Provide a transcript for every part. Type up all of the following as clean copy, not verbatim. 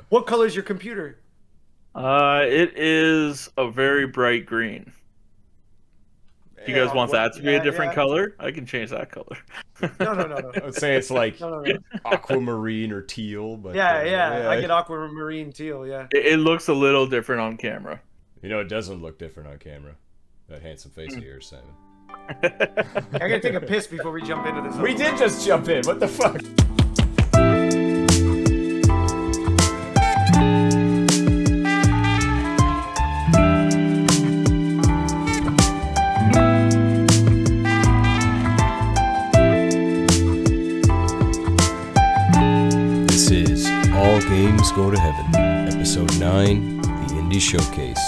What color is your computer? It is a very bright green. You Yeah, guys want that to be a yeah, different yeah. color? I can change that color. No, no, no, no, I would say it's like no, no, no. aquamarine or teal, but Yeah, yeah. I yeah. get aquamarine teal. Yeah. It looks a little different on camera. You know, it doesn't look different on camera. That handsome face of Hmm. yours, Simon. I gotta take a piss before we jump into this. We did just jump in. What the fuck? This is All Games Go to Heaven, Episode 9, The Indie Showcase,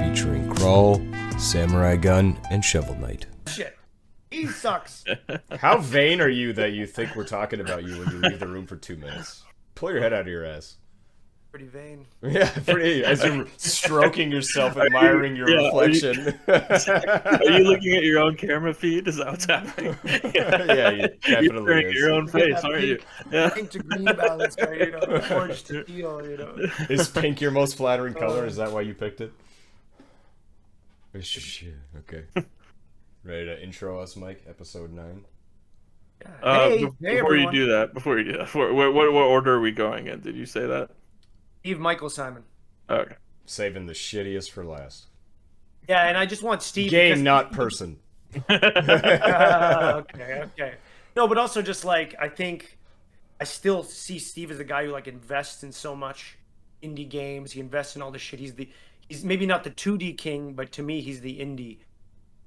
featuring Crawl, Samurai Gunn, and Shovel Knight. Shit. He sucks. How vain are you that you think we're talking about you when you leave the room for 2 minutes? Pull your head out of your ass. Pretty vain. Yeah, pretty. As you're stroking yourself, admiring your reflection. Are you looking at your own camera feed? Is that what's happening? Yeah, you You're definitely staring at is. your own face, aren't you? Yeah. Pink to green balance, right? You know, orange to teal. You know. Is pink your most flattering color? Is that why you picked it? Okay. Ready to intro us, Mike? Episode 9. Hey, Before everyone. you do that, what order are we going in? Did you say that? Steve, Michael, Simon. Okay. Saving the shittiest for last. Yeah, and I just want Steve. Game, not person. Okay. No, but also just like I think I still see Steve as a guy who like invests in so much indie games. He invests in all the shit. He's maybe not the 2D king, but to me he's the indie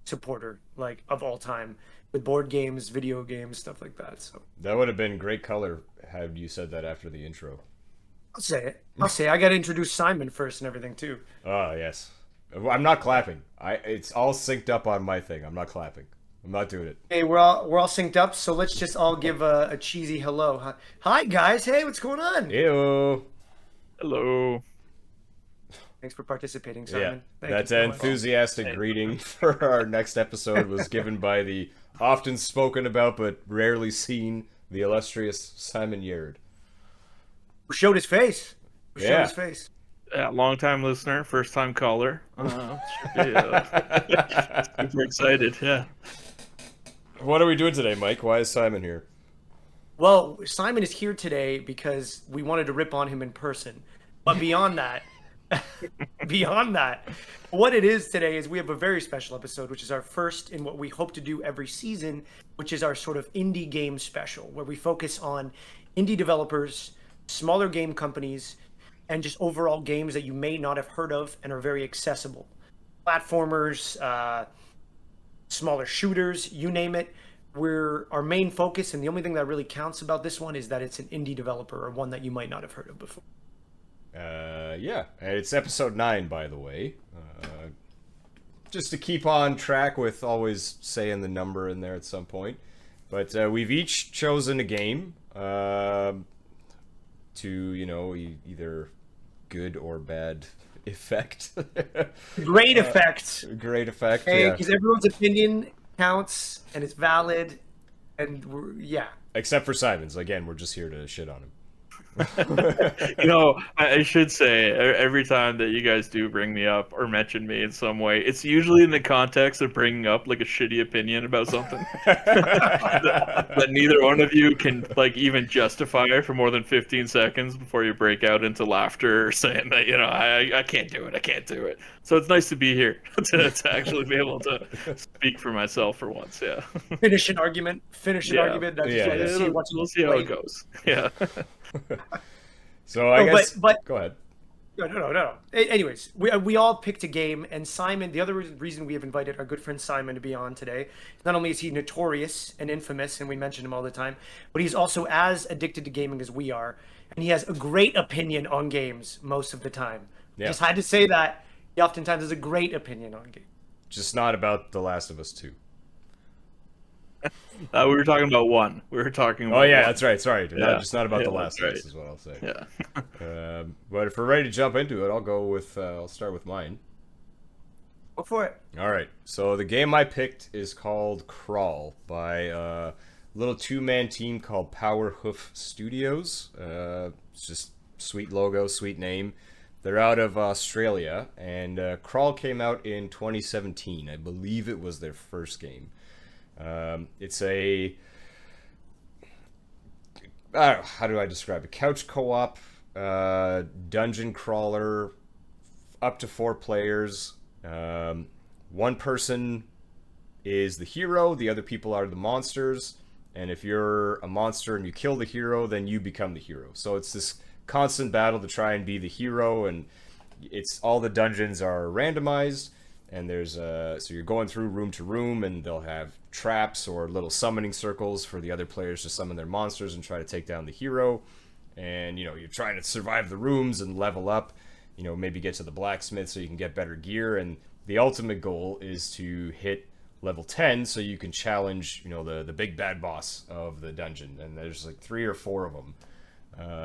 supporter like of all time with board games, video games, stuff like that. So That would have been great color had you said that after the intro. I'll say it. I got to introduce Simon first and everything too. Oh, yes. I'm not clapping. It's all synced up on my thing. I'm not clapping. I'm not doing it. Hey, we're all synced up, so let's just all give a cheesy hello. Hi guys. Hey, what's going on? Ew. Hello. Thanks for participating, Yeah, Simon. Thank that you so much. enthusiastic greeting for our next episode was given by the often spoken about but rarely seen, the illustrious Simon Yaird. Who showed his face? Who showed Yeah. his face? Yeah, long time listener, first time caller. Should be, super excited. Yeah. What are we doing today, Mike? Why is Simon here? Well, Simon is here today because we wanted to rip on him in person. But beyond that, what it is today is we have a very special episode, which is our first in what we hope to do every season, which is our sort of indie game special, where we focus on indie developers, smaller game companies, and just overall games that you may not have heard of and are very accessible. Platformers, smaller shooters, you name it. Our main focus, and the only thing that really counts about this one is that it's an indie developer or one that you might not have heard of before. Yeah. And it's episode 9, by the way. Just to keep on track with always saying the number in there at some point. But we've each chosen a game to, either good or bad effect. Great effects. Great effect, Hey, yeah. because everyone's opinion counts and it's valid, and yeah. Except for Simon's. Again, we're just here to shit on him. I should say every time that you guys do bring me up or mention me in some way, it's usually in the context of bringing up like a shitty opinion about something that neither one of you can like even justify for more than 15 seconds before you break out into laughter or saying that I can't do it. So it's nice to be here to actually be able to speak for myself for once. Yeah. Finish an argument. Yeah. We'll see how it goes. Yeah. So I guess. But go ahead. No. Anyways, we all picked a game, and Simon. The other reason we have invited our good friend Simon to be on today, not only is he notorious and infamous, and we mention him all the time, but he's also as addicted to gaming as we are, and he has a great opinion on games most of the time. Yeah. Just had to say that. He oftentimes has a great opinion on games. Just not about The Last of Us 2. We were talking about one. We were talking about Oh yeah, one. that's right. Sorry, Yeah. just not about The Yeah, Last that's of Us right. is what I'll say. Yeah. But if we're ready to jump into it, I'll go with. I'll start with mine. Go for it. All right. So the game I picked is called Crawl by a little two-man team called Power Hoof Studios. It's just Sweet logo, sweet name. They're out of Australia, and Crawl came out in 2017. I believe it was their first game. It's a how do I describe it? Couch co-op, dungeon crawler, up to 4 players. One person is the hero, the other people are the monsters, and if you're a monster and you kill the hero, then you become the hero. So it's this constant battle to try and be the hero, and it's all the dungeons are randomized, and there's so you're going through room to room, and they'll have traps or little summoning circles for the other players to summon their monsters and try to take down the hero. And you're trying to survive the rooms and level up, maybe get to the blacksmith so you can get better gear, and the ultimate goal is to hit level 10 so you can challenge the big bad boss of the dungeon. And there's like 3 or 4 of them.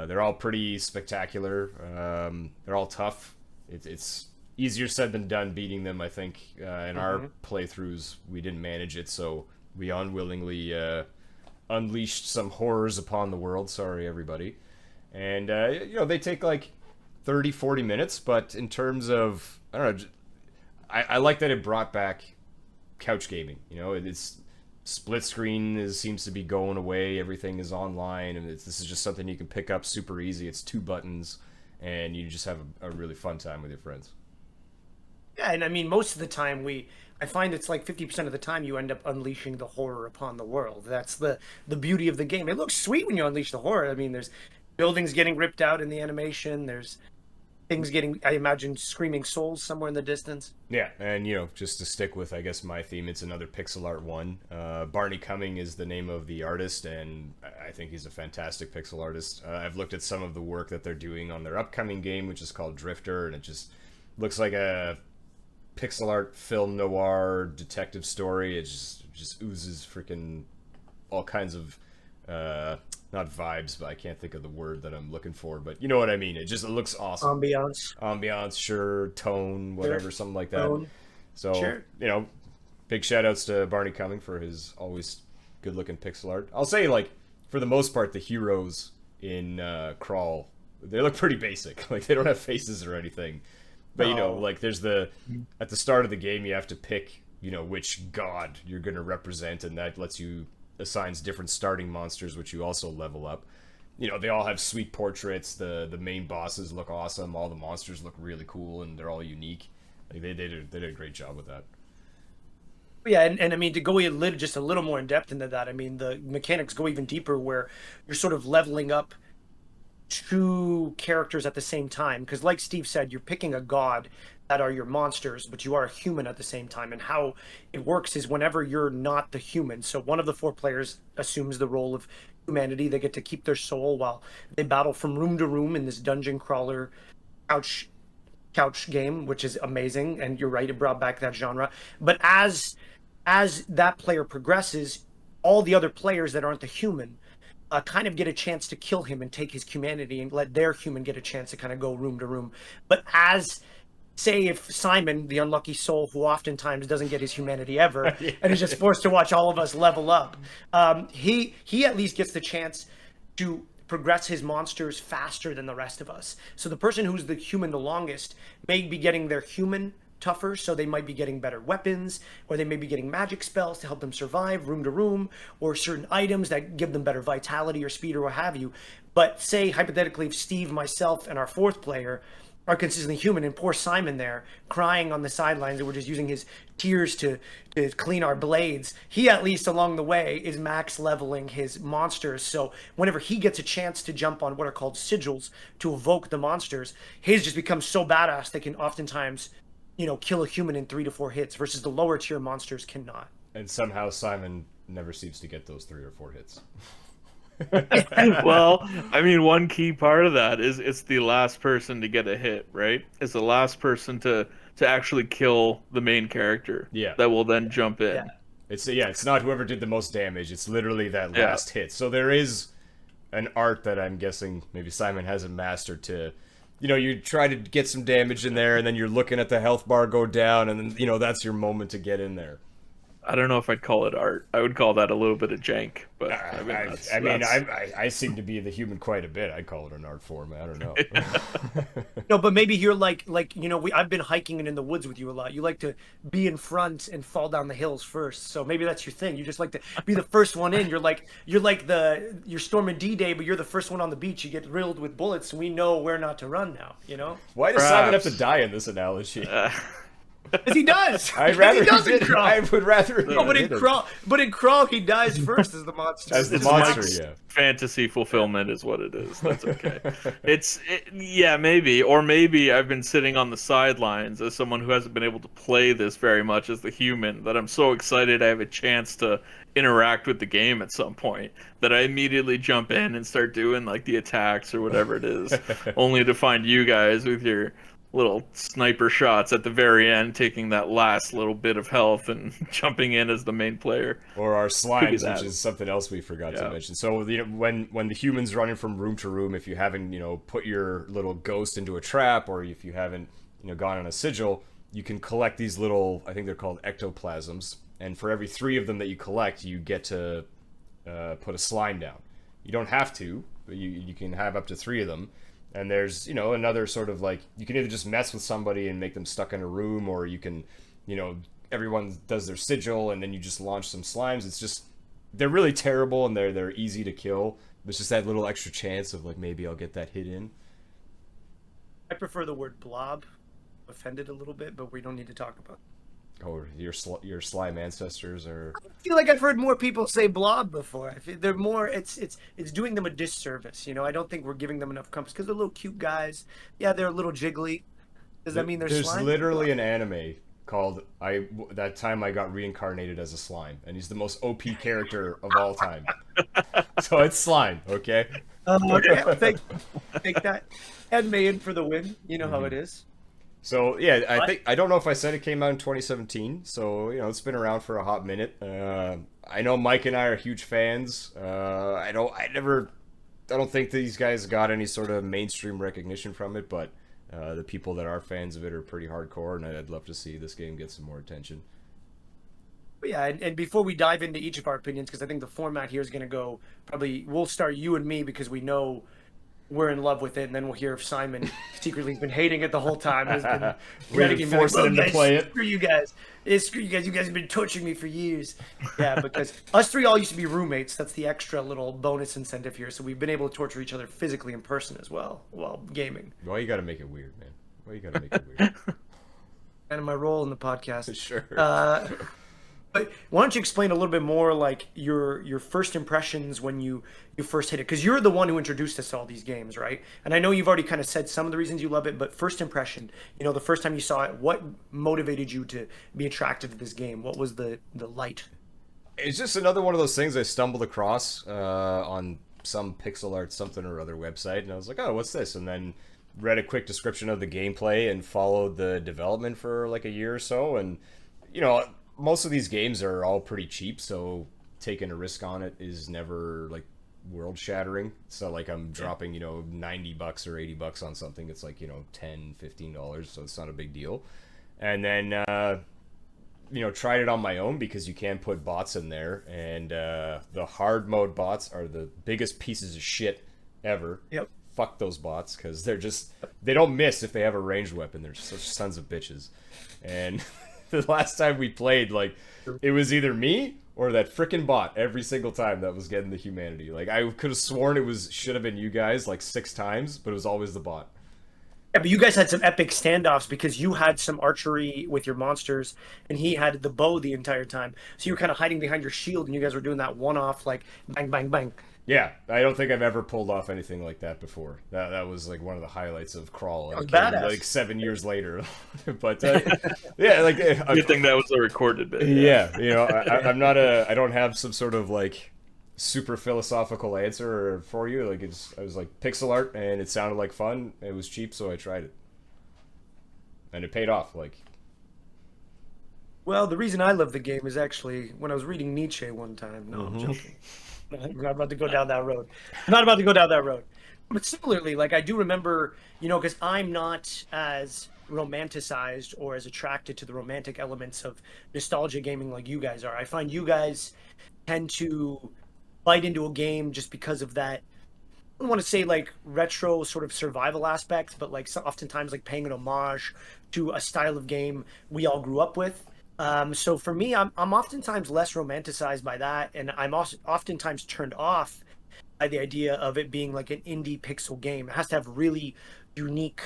They're all pretty spectacular. They're all tough. It's easier said than done beating them, I think. In our playthroughs, we didn't manage it, so we unwillingly unleashed some horrors upon the world. Sorry, everybody. And, they take like 30, 40 minutes, but in terms of, I don't know, I like that it brought back couch gaming. It's split screen seems to be going away. Everything is online, and this is just something you can pick up super easy. It's 2 buttons, and you just have a really fun time with your friends. Yeah, and I mean, most of the time I find it's like 50% of the time you end up unleashing the horror upon the world. That's the beauty of the game. It looks sweet when you unleash the horror. I mean, there's buildings getting ripped out in the animation. There's things getting, I imagine, screaming souls somewhere in the distance. Yeah, and just to stick with, I guess, my theme, it's another pixel art one. Barney Cumming is the name of the artist, and I think he's a fantastic pixel artist. I've looked at some of the work that they're doing on their upcoming game, which is called Drifter, and it just looks like a pixel art film noir detective story. It just oozes freaking all kinds of not vibes, but I can't think of the word that I'm looking for, but you know what I mean. It looks awesome. Ambiance, sure, tone, whatever, something like that. Tone. So, sure. Big shout outs to Barney Cumming for his always good looking pixel art. I'll say, like, for the most part, the heroes in Crawl, they look pretty basic. Like, they don't have faces or anything. But, like, there's at the start of the game, you have to pick, which god you're going to represent, and that lets you assigns different starting monsters, which you also level up. They all have sweet portraits. The main bosses look awesome. All the monsters look really cool, and they're all unique. Like, they did a great job with that. Yeah, and I mean, to go just a little more in depth into that, I mean, the mechanics go even deeper, where you're sort of leveling up 2 characters at the same time, because like Steve said, you're picking a god that are your monsters, but you are a human at the same time. And how it works is whenever you're not the human, so one of the 4 players assumes the role of humanity. They get to keep their soul while they battle from room to room in this dungeon crawler couch game, which is amazing. And you're right, it brought back that genre. But as that player progresses, all the other players that aren't the human kind of get a chance to kill him and take his humanity, and let their human get a chance to kind of go room to room. But say if Simon, the unlucky soul who oftentimes doesn't get his humanity ever, and is just forced to watch all of us level up, he at least gets the chance to progress his monsters faster than the rest of us. So the person who's the human the longest may be getting their human tougher, so they might be getting better weapons, or they may be getting magic spells to help them survive room to room, or certain items that give them better vitality or speed or what have you. But say, hypothetically, if Steve, myself, and our 4th player are consistently human, and poor Simon there crying on the sidelines, and we're just using his tears to clean our blades, he at least along the way is max leveling his monsters. So whenever he gets a chance to jump on what are called sigils to evoke the monsters, his just becomes so badass they can oftentimes kill a human in 3 to 4 hits, versus the lower tier monsters cannot. And somehow Simon never seems to get those 3 or 4 hits. Well, I mean, one key part of that is it's the last person to get a hit, right? It's the last person to actually kill the main character. Yeah. That will then jump in. Yeah. It's not whoever did the most damage. It's literally that last hit. So there is an art that I'm guessing maybe Simon hasn't mastered to, you try to get some damage in there, and then you're looking at the health bar go down, and then, that's your moment to get in there. I don't know if I'd call it art. I would call that a little bit of jank. But I mean, I seem to be the human quite a bit. I'd call it an art form. I don't know. No, but maybe you're like I've been hiking and in the woods with you a lot. You like to be in front and fall down the hills first. So maybe that's your thing. You just like to be the first one in. You're storming D-Day, but you're the first one on the beach. You get riddled with bullets. We know where not to run now. Why does Simon have to die in this analogy? Because he does. I'd rather he doesn't did. crawl. I would rather. No, but in crawl, he dies first as the monster. As the It's monster, Mike's yeah. fantasy fulfillment is what it is. That's okay. Yeah, maybe, or maybe I've been sitting on the sidelines as someone who hasn't been able to play this very much as the human, that I'm so excited I have a chance to interact with the game at some point that I immediately jump in and start doing like the attacks or whatever it is, only to find you guys with your little sniper shots at the very end, taking that last little bit of health and jumping in as the main player. Or our slimes, that. which is something else we forgot to Yeah. mention. So when the human's running from room to room, if you haven't put your little ghost into a trap, or if you haven't gone on a sigil, you can collect these little, I think they're called ectoplasms, and for every 3 of them that you collect, you get to put a slime down. You don't have to, but you can have up to 3 of them. And there's, another sort of like, you can either just mess with somebody and make them stuck in a room, or you can, everyone does their sigil and then you just launch some slimes. It's just, they're really terrible and they're easy to kill. It's just that little extra chance of like, maybe I'll get that hit in. I prefer the word blob. Offended a little bit, but we don't need to talk about it. Or your slime ancestors are... I feel like I've heard more people say blob before. I feel they're more. It's doing them a disservice. I don't think we're giving them enough compass because they're little cute guys. Yeah, they're a little jiggly. Does that mean they're There's slime? literally an anime called that time I got reincarnated as a slime, and he's the most OP character of all time. So it's slime, okay? Okay, I'll take that. Anime in for the win. You know how it is. So yeah, I don't know if I said it came out in 2017. So it's been around for a hot minute. I know Mike and I are huge fans. I don't think these guys got any sort of mainstream recognition from it, but the people that are fans of it are pretty hardcore, and I'd love to see this game get some more attention. But yeah, and before we dive into each of our opinions, because I think the format here is going to go probably we'll start you and me because we know we're in love with it, and then we'll hear if Simon secretly has been hating it the whole time. Has been We're forcing him to play it. Screw you guys. Screw you guys. You guys have been torturing me for years. Yeah, because us 3 all used to be roommates. That's the extra little bonus incentive here. So we've been able to torture each other physically in person as well while gaming. Why you gotta make it weird, man? Why you gotta make it weird? Kind of my role in the podcast. Sure. But why don't you explain a little bit more, like your first impressions when you first hit it? Because you're the one who introduced us to all these games, right? And I know you've already kind of said some of the reasons you love it, but first impression, the first time you saw it, what motivated you to be attracted to this game? What was the light? It's just another one of those things I stumbled across on some pixel art something or other website, and I was like, oh, what's this? And then read a quick description of the gameplay and followed the development for like a year or so, and most of these games are all pretty cheap, so taking a risk on it is never like world shattering. So like I'm dropping $90 or $80 on something. It's like $10, $15, so it's not a big deal. And then tried it on my own because you can put bots in there, and the hard mode bots are the biggest pieces of shit ever. Yep. Fuck those bots, because they don't miss if they have a ranged weapon. They're such sons of bitches. And the last time we played, like, it was either me or that frickin' bot every single time that was getting the humanity. Like, I could have sworn should have been you guys like 6 times, but it was always the bot. Yeah, but you guys had some epic standoffs because you had some archery with your monsters, and he had the bow the entire time. So you were kind of hiding behind your shield, and you guys were doing that one-off, like, bang, bang, bang. Yeah, I don't think I've ever pulled off anything like that before. That was like one of the highlights of Crawl. Like 7 years later. But yeah, like Good thing that was a recorded bit. Yeah, I don't have some sort of like super philosophical answer for you. Like I was like pixel art, and it sounded like fun. It was cheap, so I tried it, and it paid off. Like, well, the reason I love the game is actually when I was reading Nietzsche one time. No, I'm joking. I'm not about to go down that road. I'm not about to go down that road. But similarly, like I do remember, because I'm not as romanticized or as attracted to the romantic elements of nostalgia gaming like you guys are. I find you guys tend to bite into a game just because of that. I don't want to say like retro sort of survival aspects, but like oftentimes like paying an homage to a style of game we all grew up with. So for me, I'm oftentimes less romanticized by that, and I'm also oftentimes turned off by the idea of it being like an indie pixel game. It has to have really unique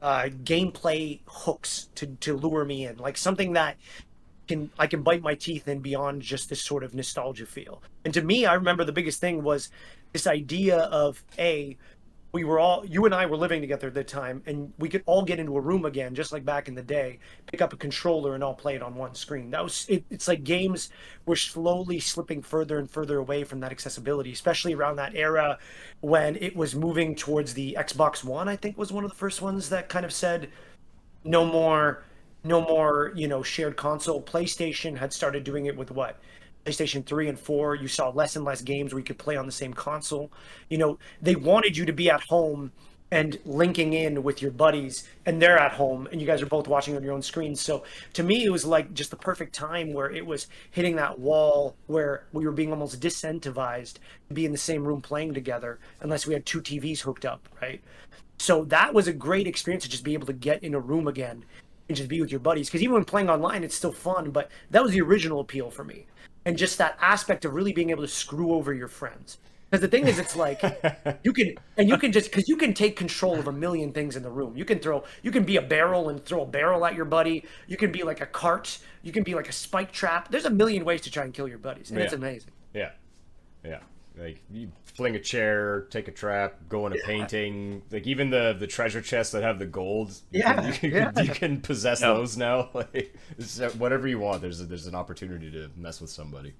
gameplay hooks to lure me in, like something that I can bite my teeth in beyond just this sort of nostalgia feel. And to me, I remember the biggest thing was this idea of we were all, you and I were living together at the time, and we could all get into a room again, just like back in the day, pick up a controller and all play it on one screen. That was it. It's like games were slowly slipping further and further away from that accessibility, especially around that era when it was moving towards the Xbox One. I think was one of the first ones that kind of said no more, no more, shared console. PlayStation had started doing it with what? PlayStation 3 and 4, you saw less and less games where you could play on the same console. They wanted you to be at home and linking in with your buddies, and they're at home and you guys are both watching on your own screens. So to me, it was like just the perfect time where it was hitting that wall where we were being almost disincentivized to be in the same room playing together unless we had two TVs hooked up, right? So that was a great experience to just be able to get in a room again and just be with your buddies. Because even when playing online, it's still fun, but that was the original appeal for me. And just that aspect of really being able to screw over your friends. Because the thing is, it's like you can just, because you can take control of a million things in the room. You can be a barrel and throw a barrel at your buddy. You can be like a cart. You can be like a spike trap. There's a million ways to try and kill your buddies, and it's amazing. Yeah, yeah. Like you fling a chair, take a trap, go in a painting. Like even the treasure chests that have the gold. You can possess those now. Like whatever you want. There's an opportunity to mess with somebody.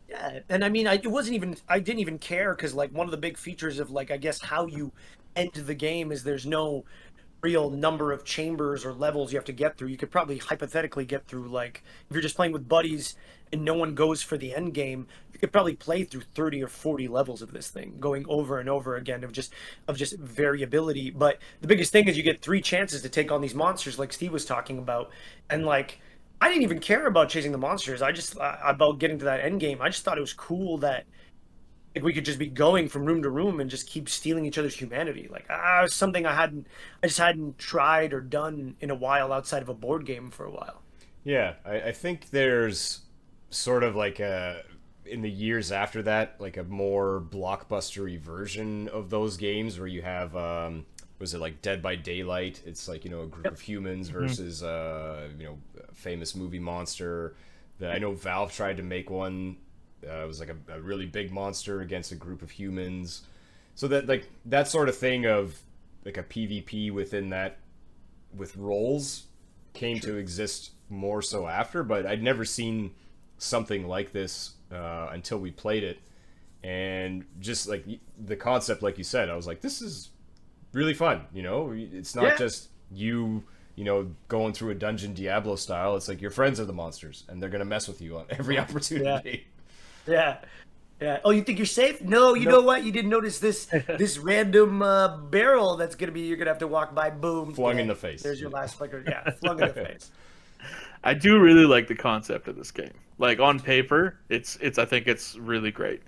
Yeah, and I mean, I didn't even care because like one of the big features of like I guess how you end the game is there's no real number of chambers or levels you have to get through. You could probably hypothetically get through, like if you're just playing with buddies and no one goes for the end game, you could probably play through 30 or 40 levels of this thing, going over and over again of just variability. But the biggest thing is you get 3 chances to take on these monsters like Steve was talking about. And like I didn't even care about chasing the monsters. I just about getting to that end game. I just thought it was cool that like we could just be going from room to room and just keep stealing each other's humanity. Like something I just hadn't tried or done in a while outside of a board game for a while. Yeah, I think there's sort of like in the years after that, like a more blockbustery version of those games where you have was it like Dead by Daylight? It's like, a group of humans versus a famous movie monster. That I know Valve tried to make one. It was like a really big monster against a group of humans. So that like that sort of thing of like a PvP within that with roles came to exist more so after, but I'd never seen something like this until we played it. And just like the concept, like you said, I was like, this is really fun. It's not just you going through a dungeon Diablo style. It's like your friends are the monsters and they're going to mess with you on every opportunity. Yeah. Oh, you think you're safe? No, you know what? You didn't notice this random barrel that's you're gonna have to walk by. Boom, flung in the face. There's your last flicker. Yeah, flung in the face. I do really like the concept of this game. Like on paper, I think it's really great.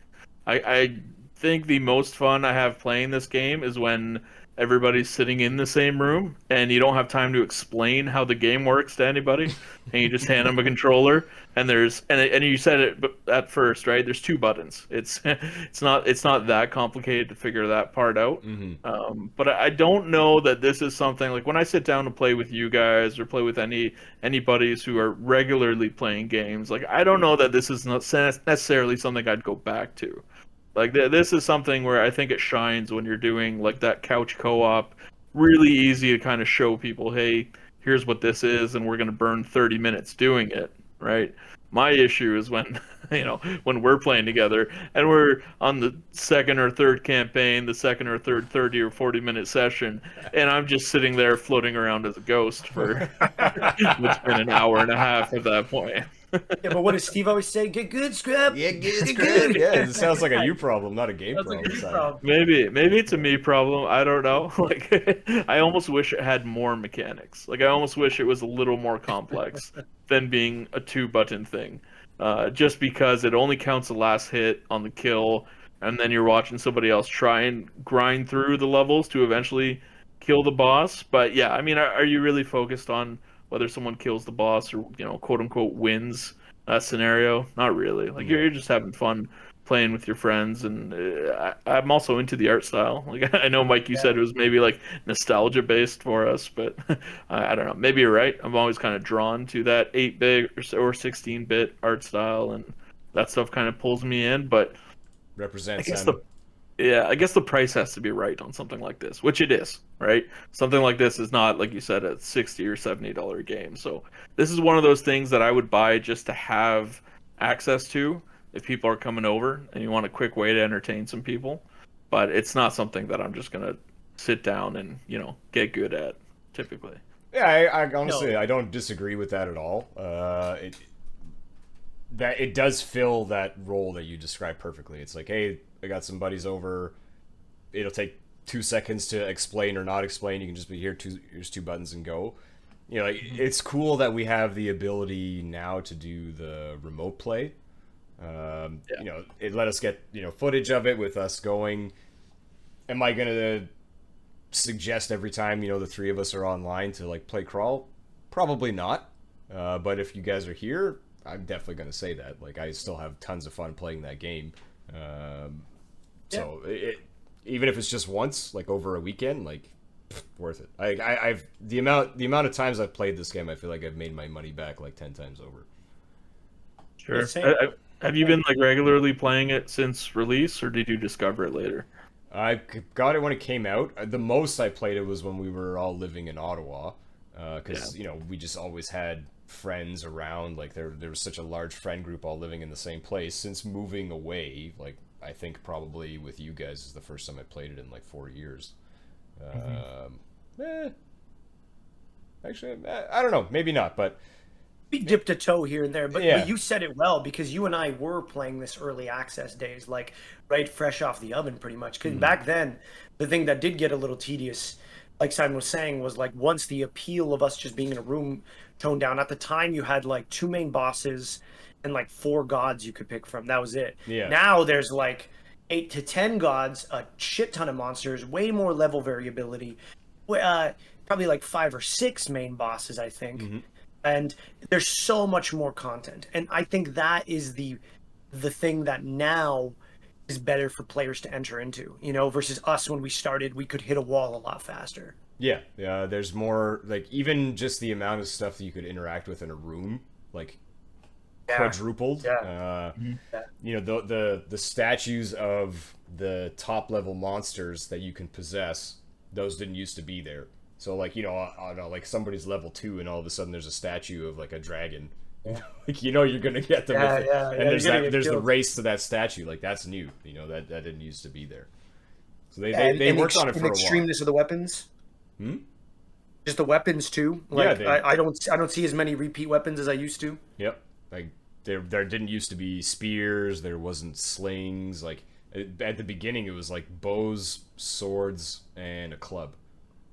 I think the most fun I have playing this game is when everybody's sitting in the same room and you don't have time to explain how the game works to anybody, and you just hand them a controller and and you said it at first, right? There's 2 buttons. It's not that complicated to figure that part out. But I don't know that this is something like when I sit down to play with you guys or play with any buddies who are regularly playing games, like I don't know that this is not necessarily something I'd go back to. Like this is something where I think it shines when you're doing like that couch co-op. Really easy to kind of show people, hey, here's what this is, and we're going to burn 30 minutes doing it, right? My issue is when, when we're playing together and we're on the second or third campaign, the second or third 30 or 40-minute session, and I'm just sitting there floating around as a ghost for it's been an hour and a half at that point. Yeah, but what does Steve always say? Get good, scrap. Yeah, good Get script. good. Yeah, it sounds like a you problem, not a game That's like problem. a you Simon. problem. Maybe it's a me problem. I don't know. Like I almost wish it had more mechanics. Like I almost wish it was a little more complex than being a two-button thing. Just because it only counts the last hit on the kill, and then you're watching somebody else try and grind through the levels to eventually kill the boss. But yeah, I mean, are you really focused on whether someone kills the boss or, quote unquote wins that scenario? Not really. Like you're just having fun playing with your friends, and I'm also into the art style. Like I know, Mike, you Yeah. said it was maybe like nostalgia based for us, but I don't know. Maybe you're right. I'm always kind of drawn to that 8-bit or 16-bit art style, and that stuff kind of pulls me in. But I Represent guess Simon. I guess the price has to be right on something like this, which it is, right? Something like this is not, like you said, a $60 or $70 game. So this is one of those things that I would buy just to have access to if people are coming over and you want a quick way to entertain some people. But it's not something that I'm just gonna sit down and, get good at typically. Yeah, I honestly No. I don't disagree with that at all. It does fill that role that you described perfectly. It's like, hey, I got some buddies over. It'll take 2 seconds to explain or not explain. You can just be here. Here's two buttons and go. Like it's cool that we have the ability now to do the remote play. It let us get footage of it with us going. Am I gonna suggest every time the three of us are online to like play crawl? Probably not. But if you guys are here, I'm definitely gonna say that. Like I still have tons of fun playing that game. So even if it's just once, like over a weekend, like worth it. I've the amount of times I've played this game, I feel like I've made my money back like 10 times over. Sure. Same. Have you been like regularly playing it since release, or did you discover it later? I got it when it came out. The most I played it was when we were all living in Ottawa, because we just always had friends around. Like there was such a large friend group all living in the same place. Since moving away, like I think probably with you guys is the first time I played it in like 4 years. Eh, actually, I don't know, maybe not, but We dipped a toe here and there, but, Yeah. but you said it well because you and I were playing this early access days, like right fresh off the oven, pretty much. Because back then, the thing that did get a little tedious, like Simon was saying, was like once the appeal of us just being in a room toned down. At the time, you had like two main bosses and like four gods you could pick from. That was it. Yeah. Now there's like 8 to 10 gods, a shit ton of monsters, way more level variability. Probably like 5 or 6 main bosses, I think. And there's so much more content, and I think that is the thing that now is better for players to enter into, versus us when we started. We could hit a wall a lot faster. yeah, there's more, like even just the amount of stuff that you could interact with in a room, like quadrupled. Yeah. The statues of the top level monsters that you can possess, those didn't used to be there. So like I don't know, like somebody's level 2 and all of a sudden there's a statue of like a dragon. Like you're gonna get them with it. And there's the race to that statue. Like that's new. That didn't used to be there. So they worked on it for a while. Extremeness of the weapons. Just the weapons too. Like I don't see as many repeat weapons as I used to. Yep. Like there didn't used to be spears. There wasn't slings. Like at the beginning, it was like bows, swords, and a club.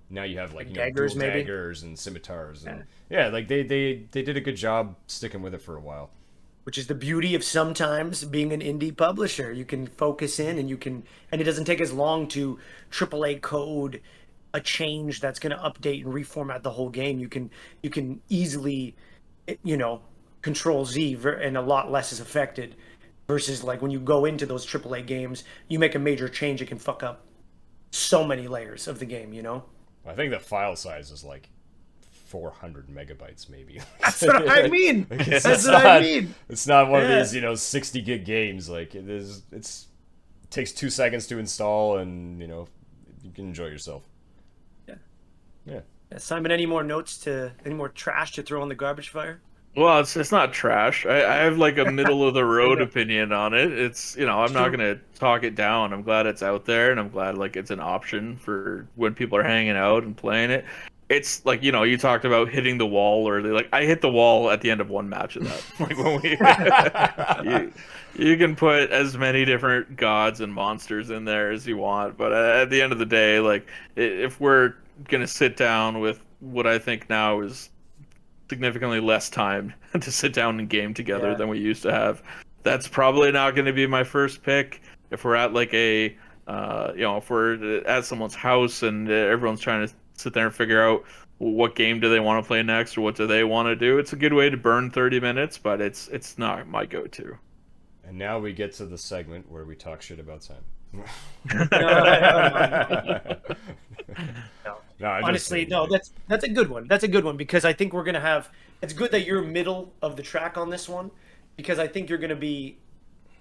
Now you have like daggers, dual maybe? daggers and scimitars, and like they did a good job sticking with it for a while. Which is the beauty of sometimes being an indie publisher. You can focus in and and it doesn't take as long to AAA code a change that's going to update and reformat the whole game. You can easily, control Z and a lot less is affected versus like when you go into those AAA games, you make a major change, it can fuck up so many layers of the game, I think the file size is like 400 megabytes, maybe. That's what I mean. That's what I mean. It's not one of these 60 gig games. Like it is. It takes 2 seconds to install, and you can enjoy yourself. Yeah. Simon, any more trash to throw in the garbage fire? Well, it's not trash. I have like a middle of the road opinion on it. It's I'm not gonna talk it down. I'm glad it's out there, and I'm glad like it's an option for when people are hanging out and playing it. it's like, you talked about hitting the wall early. Like I hit the wall at the end of one match of that. Like when we you can put as many different gods and monsters in there as you want, but at the end of the day, like if we're gonna sit down with what I think now is significantly less time to sit down and game together Yeah. than we used to have, that's probably not going to be my first pick. If we're at like if we're at someone's house and everyone's trying to sit there and figure out what game do they want to play next or what do they want to do, it's a good way to burn 30 minutes, but it's not my go-to. And now we get to the segment where we talk shit about Simon. No. No, I'm just Honestly, kidding. no, that's a good one. That's a good one because I think we're gonna have. It's good that you're middle of the track on this one, because I think you're gonna be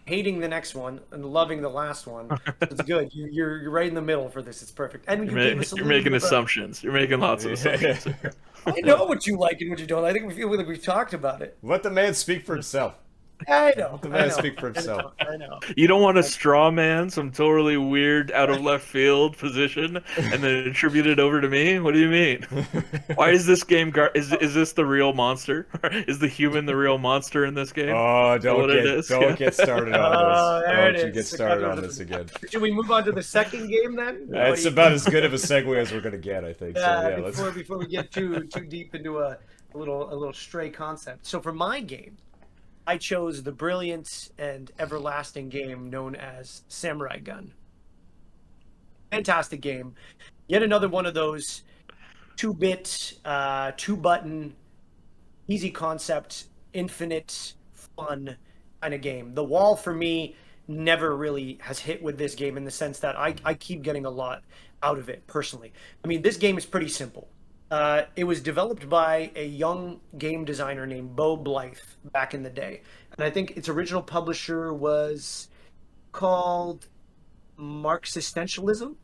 hating the next one and loving the last one. It's good. You're right in the middle for this. It's perfect. And you gave us a You're little making bit of a- assumptions. You're making lots of assumptions. I know what you like and what you don't. I think we feel like we've talked about it. Let the man speak for himself. I know. The I man know. speak for himself. I know. You don't want to straw man some totally weird out of left field position and then attribute it over to me? What do you mean? Why is this game is this the real monster? Is the human the real monster in this game? Oh, don't get started on this. There it Don't you is. get started on this again. Should we move on to the second game then? It's about as good of a segue as we're gonna get, I think. So yeah, let's. Before we get too deep into a little stray concept. So for my game, I chose the brilliant and everlasting game known as Samurai Gun. Fantastic game. Yet another one of those 2-bit, 2-button, easy concept, infinite fun kind of game. The wall for me never really has hit with this game in the sense that I keep getting a lot out of it personally. I mean, this game is pretty simple. It was developed by a young game designer named Bo Blythe back in the day. And I think its original publisher was called Marxistentialism.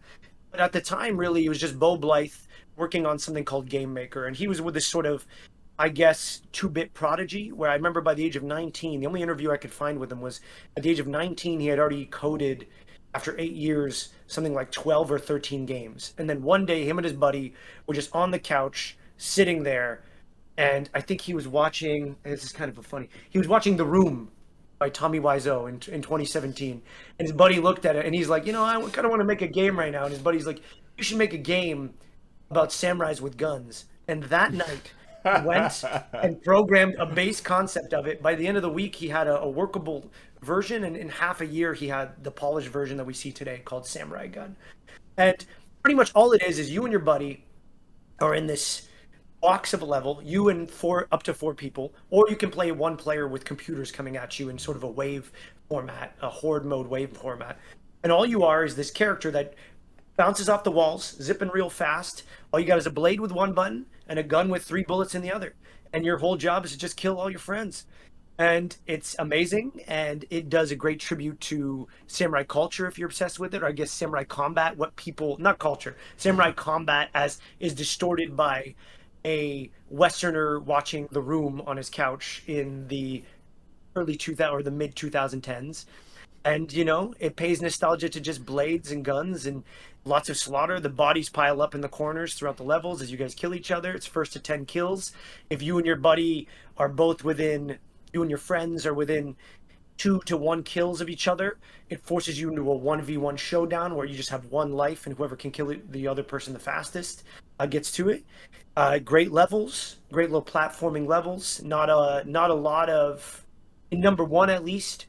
But at the time, really, it was just Bo Blythe working on something called Game Maker. And he was with this sort of, I guess, 2-bit prodigy, where I remember by the age of 19, the only interview I could find with him was at the age of 19, he had already coded, after 8 years, something like 12 or 13 games. And then one day, him and his buddy were just on the couch, sitting there, and I think he was watching, and this is kind of funny, he was watching The Room by Tommy Wiseau in 2017. And his buddy looked at it, and he's like, I kind of want to make a game right now. And his buddy's like, you should make a game about samurais with guns. And that night, he went and programmed a base concept of it. By the end of the week, he had a workable version, and in half a year, he had the polished version that we see today called Samurai Gun. And pretty much all it is you and your buddy are in this box of a level, you and up to four people, or you can play one player with computers coming at you in sort of a wave format, a horde mode wave format. And all you are is this character that bounces off the walls, zipping real fast. All you got is a blade with one button and a gun with 3 bullets in the other. And your whole job is to just kill all your friends. And it's amazing, and it does a great tribute to samurai culture if you're obsessed with it, or I guess samurai combat, not culture, samurai combat as is distorted by a Westerner watching The Room on his couch in the early 2000 or the mid 2010s. And it pays nostalgia to just blades and guns and lots of slaughter. The bodies pile up in the corners throughout the levels as you guys kill each other. It's first to 10 kills. If you and your buddy are both within, you and your friends are within 2 to 1 kills of each other, it forces you into a 1v1 showdown where you just have 1 life, and whoever can kill the other person the fastest gets to it. Great levels, great little platforming levels. Not a lot of, in number 1 at least,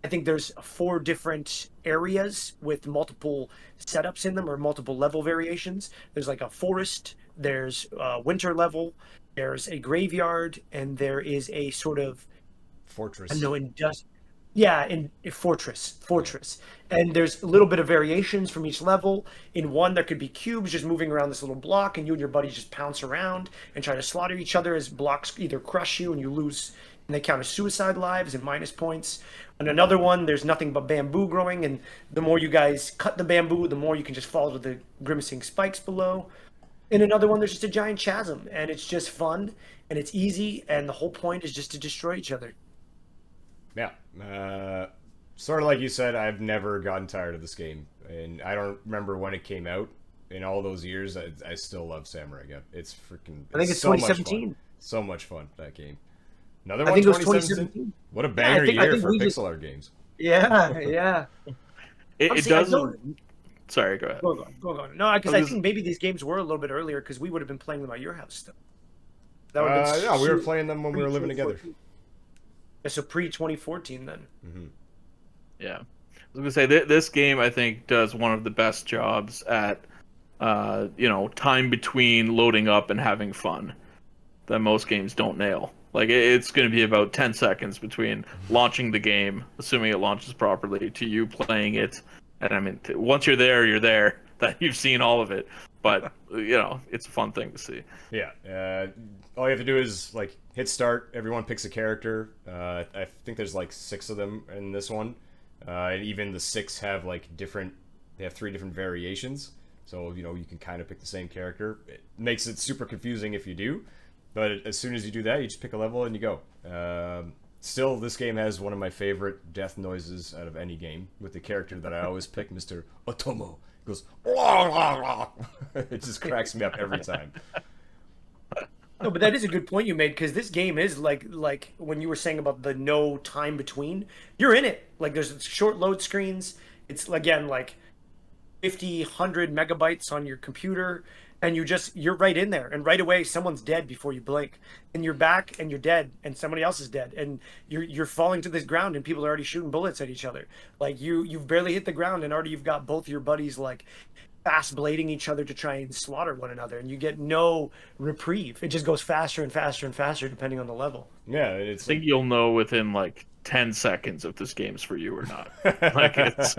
I think there's 4 different areas with multiple setups in them, or multiple level variations. There's like a forest, there's a winter level, there's a graveyard, and there is a sort of fortress. In fortress. And there's a little bit of variations from each level. In one, there could be cubes just moving around this little block, and you and your buddies just pounce around and try to slaughter each other as blocks either crush you and you lose, and they count as suicide lives and minus points. On another one, there's nothing but bamboo growing, and the more you guys cut the bamboo, the more you can just fall to the grimacing spikes below. In another one, there's just a giant chasm, and it's just fun, and it's easy, and the whole point is just to destroy each other. Yeah. Sort of like you said, I've never gotten tired of this game, and I don't remember when it came out. in all those years, I still love Samurai Gun. It's freaking. I think it's so much 2017. fun. So much fun, that game. Another I one, think it was 2017. 2017. What a Yeah, banger I year think for we just pixel art games. yeah. It Honestly, I does. don't. Sorry, go ahead. Go on. No, because I I was think maybe these games were a little bit earlier because we would have been playing them at your house still. That would have been Yeah, we were playing them when we were living together. Yeah, so pre 2014 then. Yeah, I was gonna say this game I think does one of the best jobs at time between loading up and having fun that most games don't nail. Like it's going to be about 10 seconds between launching the game, assuming it launches properly, to you playing it. And I mean, once you're there, that you've seen all of it. But it's a fun thing to see. Yeah. All you have to do is like hit start. Everyone picks a character. I think there's like 6 of them in this one, and even the 6 have like different. They have 3 different variations. So you can kind of pick the same character. It makes it super confusing if you do, but as soon as you do that, you just pick a level and you go. Still, this game has one of my favorite death noises out of any game, with the character that I always pick, Mr. Otomo. He goes, it just cracks me up every time. No, but that is a good point you made because this game is like when you were saying about the no time between, you're in it. Like there's short load screens. It's again like 50, 100 megabytes on your computer, and you're right in there, and right away someone's dead before you blink, and you're back and you're dead, and somebody else is dead, and you're falling to this ground, and people are already shooting bullets at each other. Like you've barely hit the ground, and already you've got both your buddies like fast blading each other to try and slaughter one another, and you get no reprieve. It just goes faster and faster and faster depending on the level. Yeah, I think you'll know within like 10 seconds if this game's for you or not. Like it's.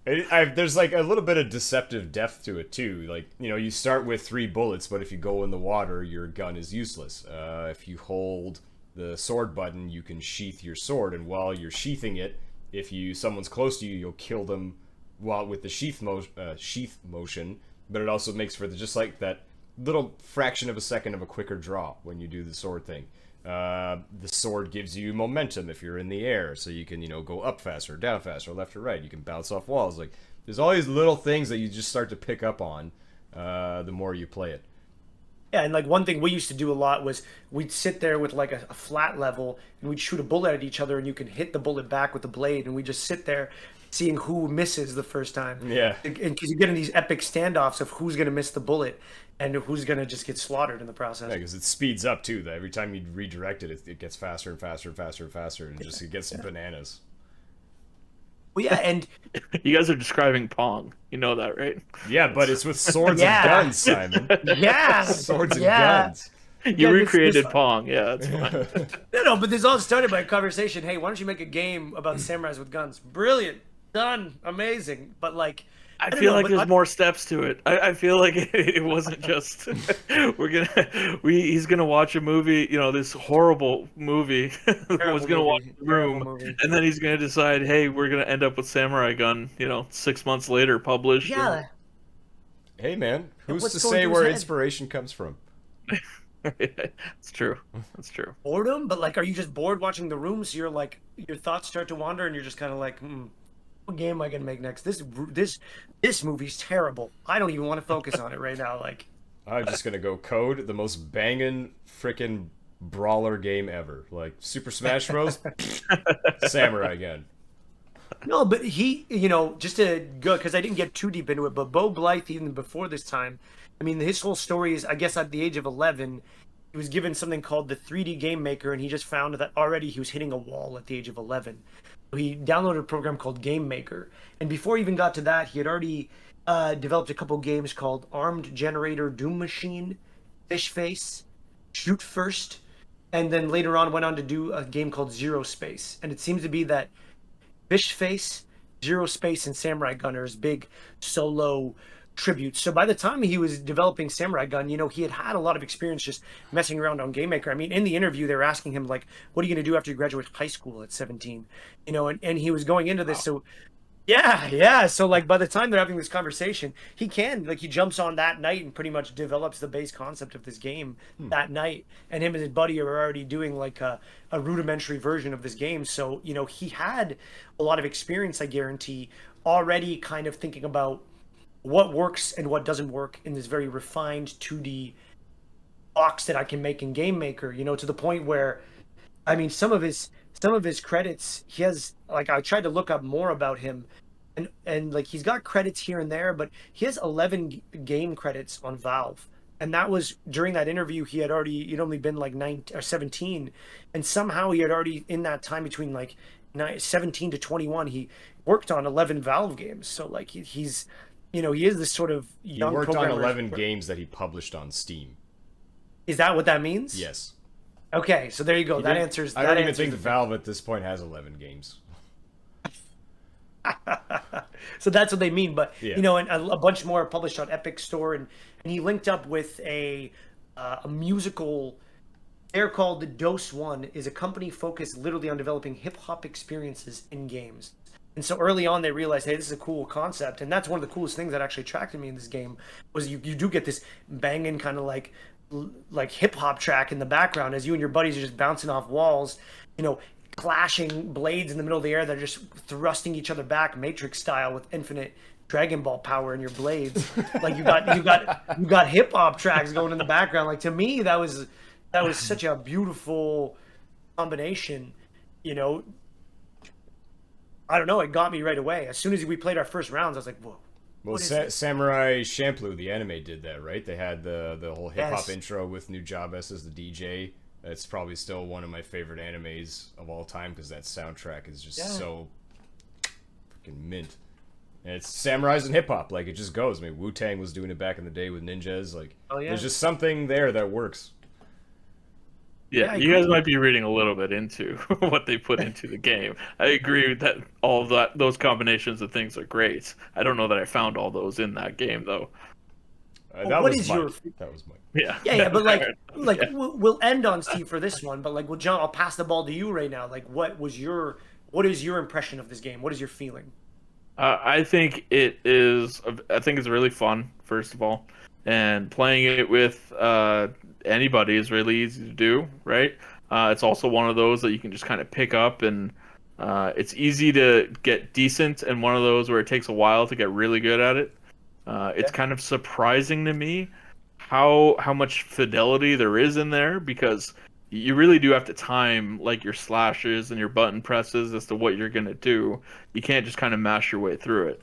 There's like a little bit of deceptive depth to it too. Like you start with 3 bullets, but if you go in the water, your gun is useless. If you hold the sword button, you can sheath your sword, and while you're sheathing it, if someone's close to you, you'll kill them while with the sheath motion. But it also makes for just like that little fraction of a second of a quicker draw when you do the sword thing. The sword gives you momentum if you're in the air, so you can go up faster, down faster, left or right. You can bounce off walls. Like there's all these little things that you just start to pick up on the more you play it. Yeah, and like one thing we used to do a lot was we'd sit there with like a flat level, and we'd shoot a bullet at each other, and you can hit the bullet back with the blade, and we just sit there seeing who misses the first time. Yeah, and because you get in these epic standoffs of who's gonna miss the bullet and who's gonna just get slaughtered in the process. Yeah, because it speeds up too. That every time you redirect it, it gets faster and faster and faster and faster, and it gets bananas. Well, yeah, and you guys are describing Pong. You know that, right? Yeah, but it's with swords Yeah. and guns, Simon. yeah, Swords and yeah. guns. You Yeah, recreated Pong. Yeah, that's fine. No, but this all started by a conversation. Hey, why don't you make a game about samurais with guns? Brilliant, done, amazing. But like, I don't feel know, like but there's more steps to it. I feel like it wasn't just he's gonna watch a movie, this horrible movie. Was gonna watch The Room, and then he's gonna decide, hey, we're gonna end up with Samurai Gun. 6 months later, published. Yeah. Hey man, who's what's to going say through where his head? inspiration comes from? It's true. That's true. Boredom, but like, are you just bored watching The Room? So you're like, your thoughts start to wander, and you're just kind of like, what game am I gonna make next? This movie's terrible. I don't even want to focus on it right now. Like, I'm just gonna go code the most banging frickin' brawler game ever. Like Super Smash Bros. Samurai Gun. no, but he, just to go, because I didn't get too deep into it, but Bo Blythe, even before this time, I mean, his whole story is, I guess, at the age of 11, he was given something called the 3D Game Maker, and he just found that already he was hitting a wall at the age of 11. He downloaded a program called Game Maker, and before he even got to that, he had already developed a couple games called Armed Generator Doom Machine, Fish Face, Shoot First, and then later on went on to do a game called Zero Space. And it seems to be that Fish Face, Zero Space, and Samurai Gun are his big solo tributes. So by the time he was developing Samurai Gun, he had a lot of experience just messing around on Game Maker. I mean, in the interview, they were asking him, like, what are you going to do after you graduate high school at 17? And he was going into this. So yeah. So like by the time they're having this conversation, he jumps on that night and pretty much develops the base concept of this game that night. And him and his buddy are already doing like a rudimentary version of this game. So, he had a lot of experience, I guarantee, already kind of thinking about what works and what doesn't work in this very refined 2D box that I can make in Game Maker, to the point where, I mean, some of his credits, he has, like, I tried to look up more about him, and like he's got credits here and there, but he has 11 game credits on Valve. And that was during that interview. He'd only been like 9 or 17, and somehow he had already, in that time between like 17 to 21, he worked on 11 Valve games. So like he's, he is this sort of He young worked on programmer. 11 games that he published on Steam. Is that what that means? Yes. Okay, so there you go. He That didn't- answers. I that don't even answers think Valve at this point has 11 games. So that's what they mean. But Yeah. and a bunch more are published on Epic Store, and he linked up with a musical. They're called the Dose One, is a company focused literally on developing hip hop experiences in games. And so early on, they realized, hey, this is a cool concept, and that's one of the coolest things that actually attracted me in this game was you do get this banging kind of like hip hop track in the background as you and your buddies are just bouncing off walls, clashing blades in the middle of the air that are just thrusting each other back, Matrix style, with infinite Dragon Ball power in your blades. Like you got hip hop tracks going in the background. Like, to me, that was such a beautiful combination. I don't know. It got me right away. As soon as we played our first rounds, I was like, whoa. Well, What is this? Samurai Champloo, the anime, did that, right? They had the whole hip hop Yes. intro with Nujabes as the DJ. That's probably still one of my favorite animes of all time because that soundtrack is just so freaking mint. And it's samurais and hip hop, like it just goes. I mean, Wu Tang was doing it back in the day with ninjas. Like, Oh, yeah. there's just something there that works. Yeah, I you guys agree. might be reading a little bit into what they put into the game. I agree that all of those combinations of things are great. I don't know that I found all those in that game though. That what was is Mike. your- That was Mike. Yeah. Yeah, but like, Yeah. we'll end on Steve for this one. But like, well, John, I'll pass the ball to you right now. Like, what is your impression of this game? What is your feeling? I think it is. I think it's really fun. First of all, and playing it with anybody is really easy to do. Right. It's also one of those that you can just kind of pick up, and it's easy to get decent, and one of those where it takes a while to get really good at it. It's kind of surprising to me how much fidelity there is in there, because you really do have to time like your slashes and your button presses as to what you're gonna do. You can't just kind of mash your way through it.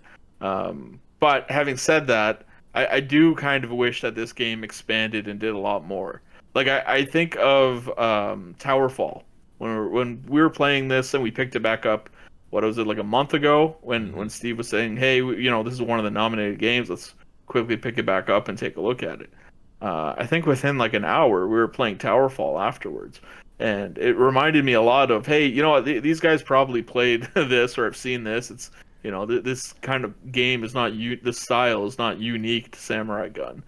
But having said that, I do kind of wish that this game expanded and did a lot more. Like I think of Towerfall when we were playing this and we picked it back up. What was it, like a month ago when Steve was saying, "Hey, this is one of the nominated games. Let's quickly pick it back up and take a look at it." I think within like an hour, we were playing Towerfall afterwards, and it reminded me a lot of, hey, these guys probably played this or have seen this. It's this kind of game is not this style is not unique to Samurai Gun,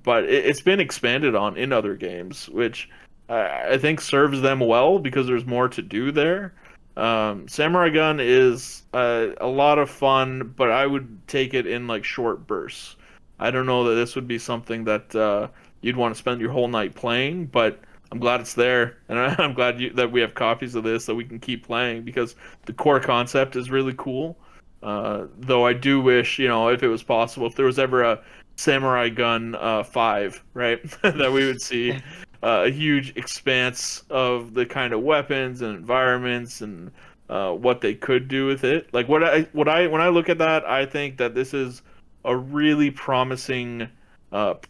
but it's been expanded on in other games, which I think serves them well because there's more to do there. Samurai Gun is a lot of fun, but I would take it in like short bursts. I don't know that this would be something that you'd want to spend your whole night playing, but I'm glad it's there, and I'm glad that we have copies of this that we can keep playing because the core concept is really cool. Though I do wish, if it was possible, if there was ever a Samurai Gun 5, right, that we would see a huge expanse of the kind of weapons and environments and what they could do with it. Like when I look at that, I think that this is a really promising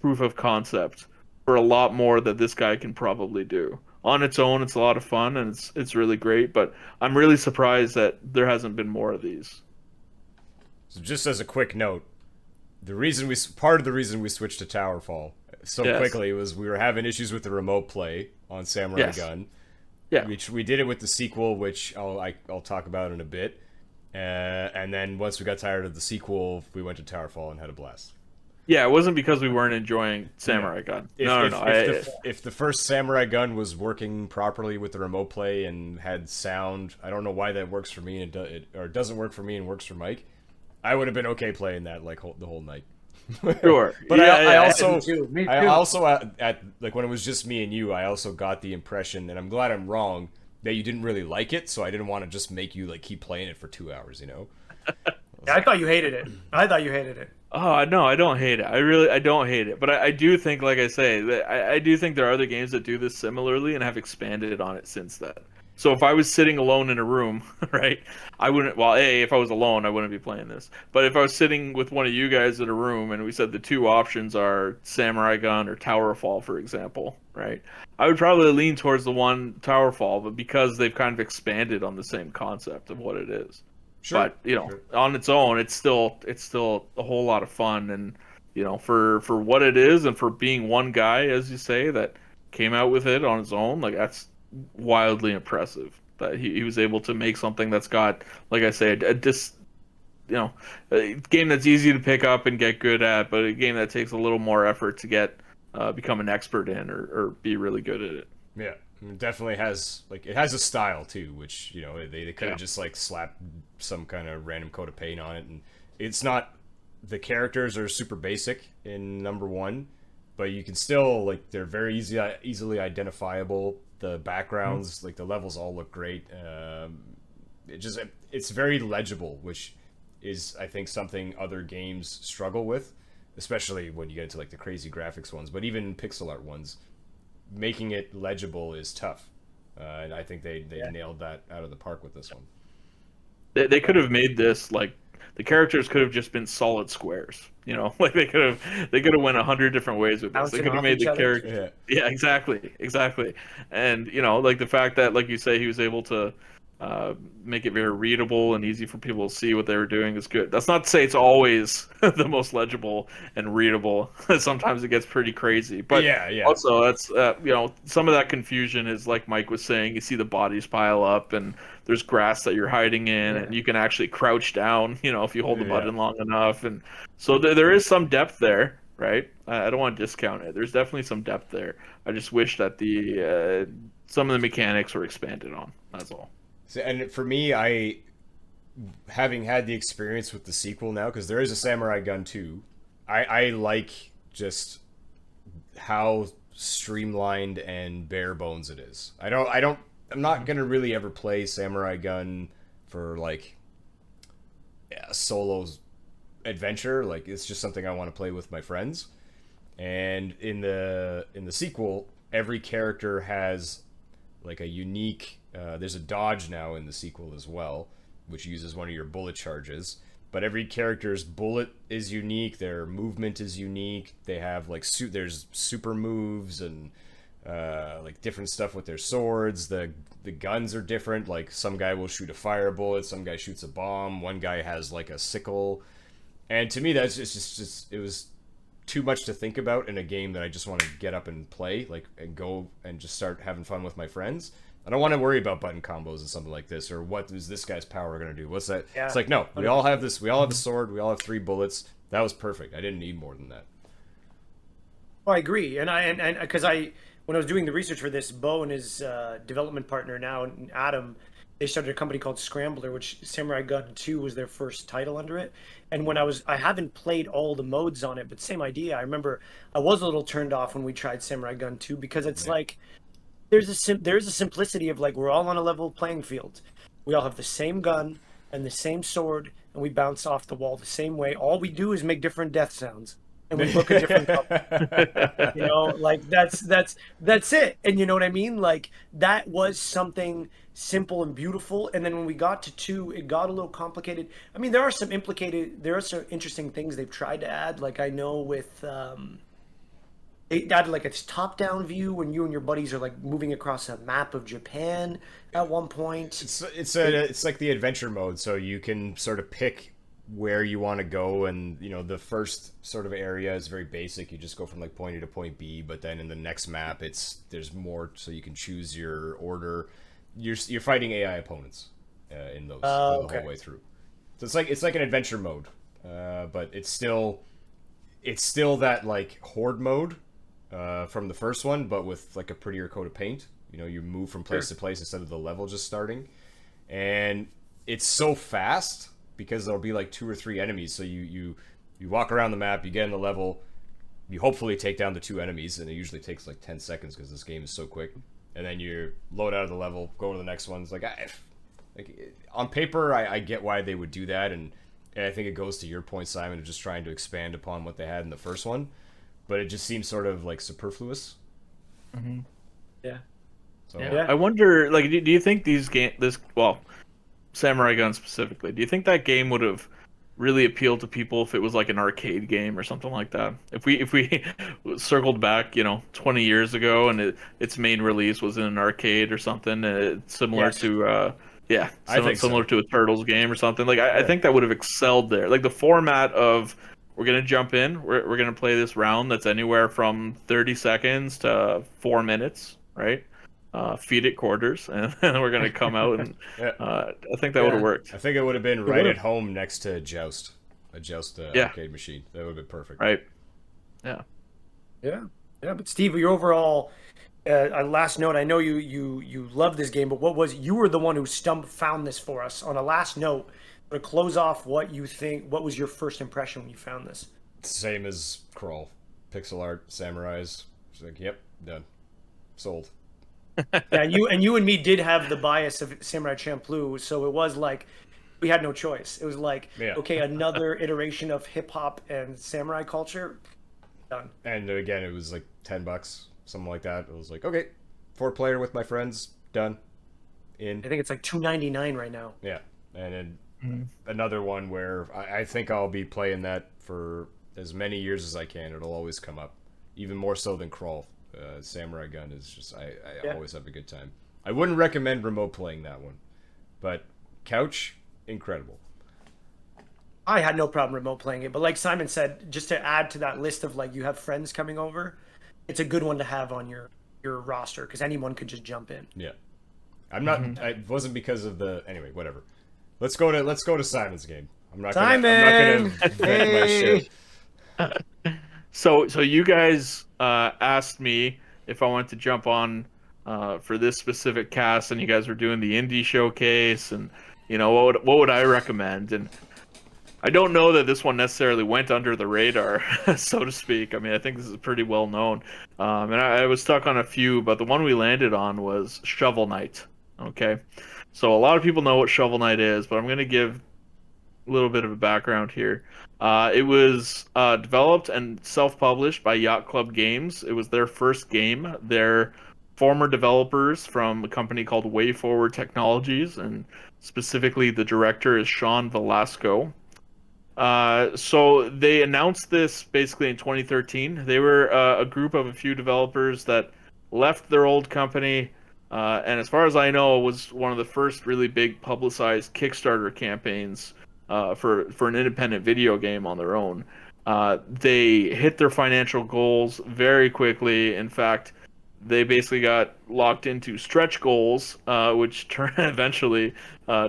proof of concept for a lot more that this guy can probably do. On its own, it's a lot of fun and it's really great, but I'm really surprised that there hasn't been more of these. So just as a quick note, part of the reason we switched to Towerfall so quickly was we were having issues with the remote play on Samurai Gun. Yeah. Which we did it with the sequel, which I'll talk about in a bit. And then once we got tired of the sequel, we went to Towerfall and had a blast. Yeah, it wasn't because we weren't enjoying Samurai Gun. If the first Samurai Gun was working properly with the remote play and had sound, I don't know why that works for me or it doesn't work for me and works for Mike. I would have been okay playing that like the whole night. Sure. But I also Me too. I also at like when it was just me and you, I also got the impression, and I'm glad I'm wrong, that you didn't really like it, so I didn't want to just make you like keep playing it for 2 hours, I thought you hated it. I thought you hated it. Oh no, I don't hate it. I don't hate it. But I do think, like I say, that I do think there are other games that do this similarly and have expanded on it since then. So if I was sitting alone in a room, right, I wouldn't. Well, if I was alone, I wouldn't be playing this. But if I was sitting with one of you guys in a room and we said the two options are Samurai Gun or Towerfall, for example, right, I would probably lean towards the one Towerfall, but because they've kind of expanded on the same concept of what it is. Sure. But Sure. on its own, it's still a whole lot of fun, and for what it is, and for being one guy, as you say, that came out with it on his own, like that's wildly impressive. That he was able to make something that's got, like I say, a game that's easy to pick up and get good at, but a game that takes a little more effort to get become an expert in or be really good at it. Yeah, it definitely has, like, it has a style too, which, you know, they could have just like slapped some kind of random coat of paint on it, and it's not, the characters are super basic in number one, but you can still, like, they're very easily identifiable. The backgrounds, like the levels all look great. It's very legible, which is, I think, something other games struggle with, especially when you get into like the crazy graphics ones, but even pixel art ones, making it legible is tough. And I think they nailed that out of the park with this one. They could have made this, like, the characters could have just been solid squares, like they could have went 100 different ways with this. They Bouncing could have off made each the other? character, yeah, exactly, and like the fact that, like you say, he was able to make it very readable and easy for people to see what they were doing is good. That's not to say it's always the most legible and readable. Sometimes it gets pretty crazy, but yeah. also that's some of that confusion is, like Mike was saying, you see the bodies pile up and there's grass that you're hiding in, and you can actually crouch down, if you hold the button long enough, and so there is some depth there, right? I don't want to discount it. There's definitely some depth there. I just wish that the some of the mechanics were expanded on. That's all. So, and for me, having had the experience with the sequel now, because there is a Samurai Gun 2, I like just how streamlined and bare bones it is. I'm not gonna really ever play Samurai Gun for like a solo adventure. Like, it's just something I want to play with my friends. And in the sequel, every character has like a unique. There's a dodge now in the sequel as well, which uses one of your bullet charges. But every character's bullet is unique. Their movement is unique. They have like there's super moves and like different stuff with their swords. The guns are different. Like, some guy will shoot a fire bullet, some guy shoots a bomb. One guy has like a sickle. And to me, that's just it was too much to think about in a game that I just want to get up and play, like, and go and just start having fun with my friends. I don't want to worry about button combos and something like this, or what is this guy's power going to do? What's that? Yeah. It's like, no, we all have this. We all have a sword. We all have 3 bullets. That was perfect. I didn't need more than that. Well, I agree, and because when I was doing the research for this, Bo and his development partner now, Adam, they started a company called Scrambler, which Samurai Gun 2 was their first title under it. And when I haven't played all the modes on it, but same idea. I remember I was a little turned off when we tried Samurai Gun 2, because it's like there's a simplicity of, like, we're all on a level playing field. We all have the same gun and the same sword, and we bounce off the wall the same way. All we do is make different death sounds, and we look at different colors. Like, that's it. And you know what I mean? Like, that was something simple and beautiful. And then when we got to 2, it got a little complicated. I mean, there are some interesting things they've tried to add. Like, I know with it added like a top-down view when you and your buddies are like moving across a map of Japan at one point. It's like the adventure mode, so you can sort of pick where you want to go, and the first sort of area is very basic. You just go from like point A to point B, but then in the next map, there's more, so you can choose your order. You're fighting AI opponents in those the whole way through. So it's like an adventure mode, but it's still that like horde mode from the first one, but with like a prettier coat of paint. You move from place to place instead of the level just starting, and it's so fast because there'll be like 2 or 3 enemies. So you walk around the map, you get in the level, you hopefully take down the 2 enemies, and it usually takes like 10 seconds because this game is so quick. And then you load out of the level, go to the next one. It's like on paper, I get why they would do that, and I think it goes to your point, Simon, of just trying to expand upon what they had in the first one, but it just seems sort of like superfluous. Mm-hmm. Yeah. So Yeah. I wonder, like, do you think Samurai Gun specifically, do you think that game would have really appealed to people if it was like an arcade game or something like that? If we circled back, 20 years ago and its main release was in an arcade or something, similar Yes. to I think similar so. to a Turtles game or something. Like I Yeah. think that would have excelled there. Like the format of we're gonna jump in, we're gonna play this round that's anywhere from 30 seconds to 4 minutes, right? Feed it quarters, and then we're gonna come out and Yeah. I think that would have Yeah. worked. I think it would have been It right at would've. home next to Joust, a Joust Yeah. arcade machine. That would have been perfect. Right. Yeah. Yeah. Yeah. But Steve, your overall last note. I know you love this game, but you were the one who found this for us on a last note. To close off, what you think? What was your first impression when you found this? Same as Crawl, pixel art, samurais. It's like, yep, done, sold. Yeah, and me did have the bias of Samurai Champloo, so it was like we had no choice. It was like, Yeah. okay, another iteration of hip hop and samurai culture. Done. And again, it was like $10, something like that. It was like, okay, 4-player with my friends, done, in. I think it's like $2.99 right now. Yeah, and then another one where I think I'll be playing that for as many years as I can. It'll always come up, even more so than Crawl. Samurai Gun is just I always have a good time. I wouldn't recommend remote playing that one, but couch, incredible. I had no problem remote playing it, but like Simon said, just to add to that list of like you have friends coming over, it's a good one to have on your roster because anyone could just jump in. Yeah, I'm not. It wasn't because of the anyway. Whatever. Let's go to Simon's game. I'm not gonna vet my shit. So you guys asked me if I wanted to jump on for this specific cast, and you guys were doing the indie showcase, and what would I recommend? And I don't know that this one necessarily went under the radar, so to speak. I mean, I think this is pretty well known, and I was stuck on a few, but the one we landed on was Shovel Knight. Okay, so a lot of people know what Shovel Knight is, but I'm going to give a little bit of a background here. It was developed and self-published by Yacht Club Games. It was their first game. They're former developers from a company called Way Forward Technologies, and specifically the director is Sean Velasco. So they announced this basically in 2013. They were a group of a few developers that left their old company, and as far as I know, it was one of the first really big publicized Kickstarter campaigns for an independent video game on their own. They hit their financial goals very quickly. In fact, they basically got locked into stretch goals, which eventually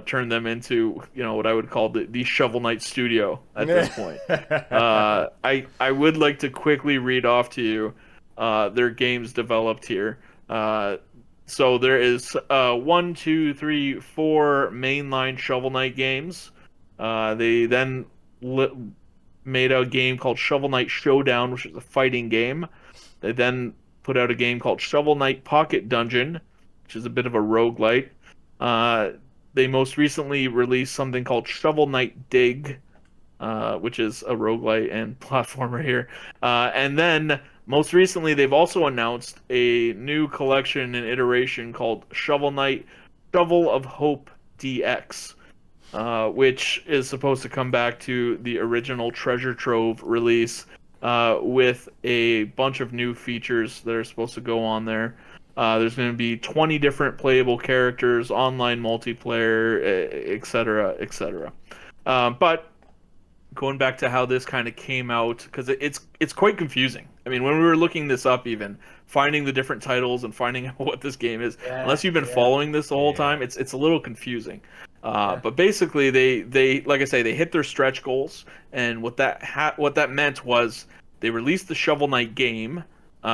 turned them into what I would call the Shovel Knight studio at this point. I would like to quickly read off to you their games developed here. So there is 1, 2, 3, 4 mainline Shovel Knight games. They then made a game called Shovel Knight Showdown, which is a fighting game. They then put out a game called Shovel Knight Pocket Dungeon, which is a bit of a roguelite. They most recently released something called Shovel Knight Dig, which is a roguelite and platformer here. And then most recently, they've also announced a new collection and iteration called Shovel Knight Shovel of Hope DX. Which is supposed to come back to the original Treasure Trove release with a bunch of new features that are supposed to go on there. There's going to be 20 different playable characters, online multiplayer, etc., etc. But going back to how this kind of came out, because it's quite confusing. I mean, when we were looking this up, even finding the different titles and finding out what this game is, unless you've been following this the whole time, it's a little confusing. But basically, they like I say, they hit their stretch goals, and what that meant was they released the Shovel Knight game,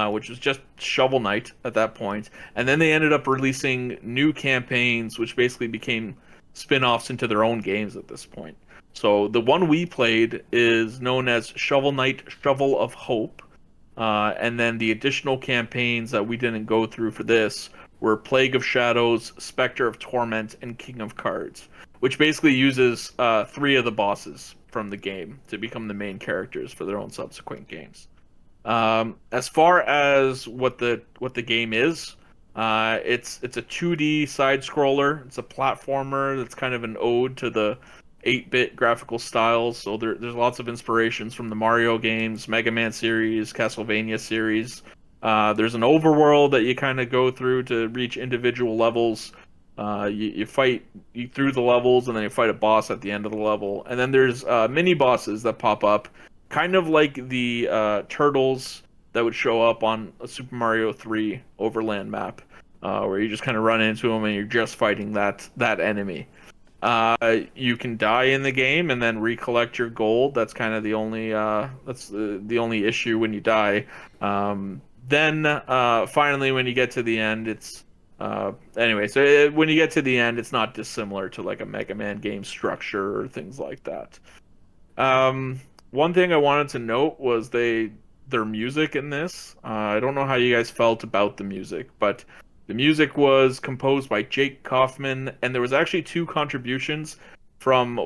which was just Shovel Knight at that point, and then they ended up releasing new campaigns, which basically became spin-offs into their own games at this point. So the one we played is known as Shovel Knight Shovel of Hope, and then the additional campaigns that we didn't go through for this were Plague of Shadows, Spectre of Torment, and King of Cards, which basically uses 3 of the bosses from the game to become the main characters for their own subsequent games. As far as what the game is, it's a 2D side scroller. It's a platformer that's kind of an ode to the 8-bit graphical styles. So there's lots of inspirations from the Mario games, Mega Man series, Castlevania series. There's an overworld that you kind of go through to reach individual levels. You fight through the levels, and then you fight a boss at the end of the level. And then there's mini bosses that pop up, kind of like the turtles that would show up on a Super Mario 3 overland map, where you just kind of run into them and you're just fighting that enemy. You can die in the game and then recollect your gold. That's kind of the only the only issue when you die. Then finally, when you get to the end, it's anyway. So when you get to the end, it's not dissimilar to like a Mega Man game structure or things like that. One thing I wanted to note was their music in this. I don't know how you guys felt about the music, but the music was composed by Jake Kaufman, and there was actually 2 contributions from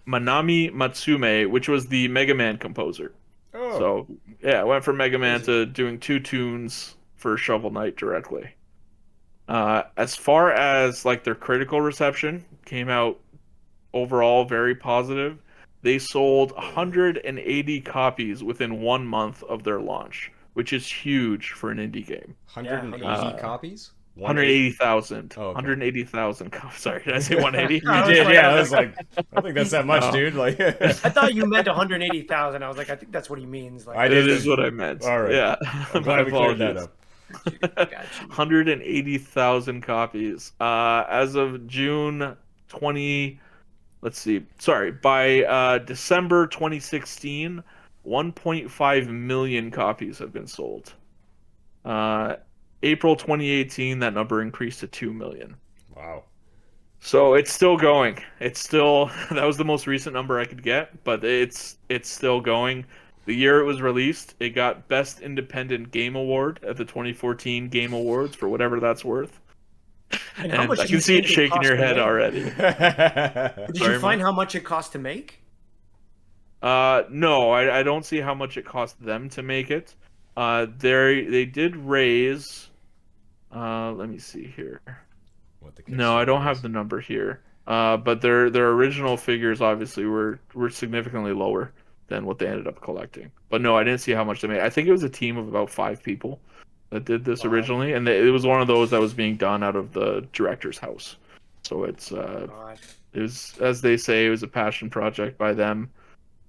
Manami Matsume, which was the Mega Man composer. Oh. So yeah, I went from Mega Man to doing 2 tunes for Shovel Knight directly. As far as like their critical reception, came out overall very positive. They sold 180 copies within 1 month of their launch, which is huge for an indie game. 180 copies? 180,000. Oh, okay. 180,000. Sorry, did I say 180? You did, yeah. I was like, I don't think that's that much, dude. Like, I thought you meant 180,000. I was like, I think that's what he means. Like, I It is what I meant. All right. Yeah. I'm glad we cleared that up. got you. 180,000 copies. As of June 20. Let's see. Sorry, by December 2016, 1.5 million copies have been sold. April 2018, that number increased to 2 million. Wow. So it's still going. It's still that was the most recent number I could get, but it's still going. The year it was released, it got Best Independent Game Award at the 2014 Game Awards for whatever that's worth. And how much I do can you see think it it shaking cost your to head make? already. Did Sorry, you find Mark? how much it cost to make? No, I don't see how much it cost them to make it. They did raise. Let me see here. What the No, I don't Kickstarter have is. the number here. But their original figures obviously were significantly lower than what they ended up collecting. But no, I didn't see how much they made. I think it was a team of about 5 people that did this Wow. originally, and it was one of those that was being done out of the director's house. So it's God. it was, as they say, it was a passion project by them.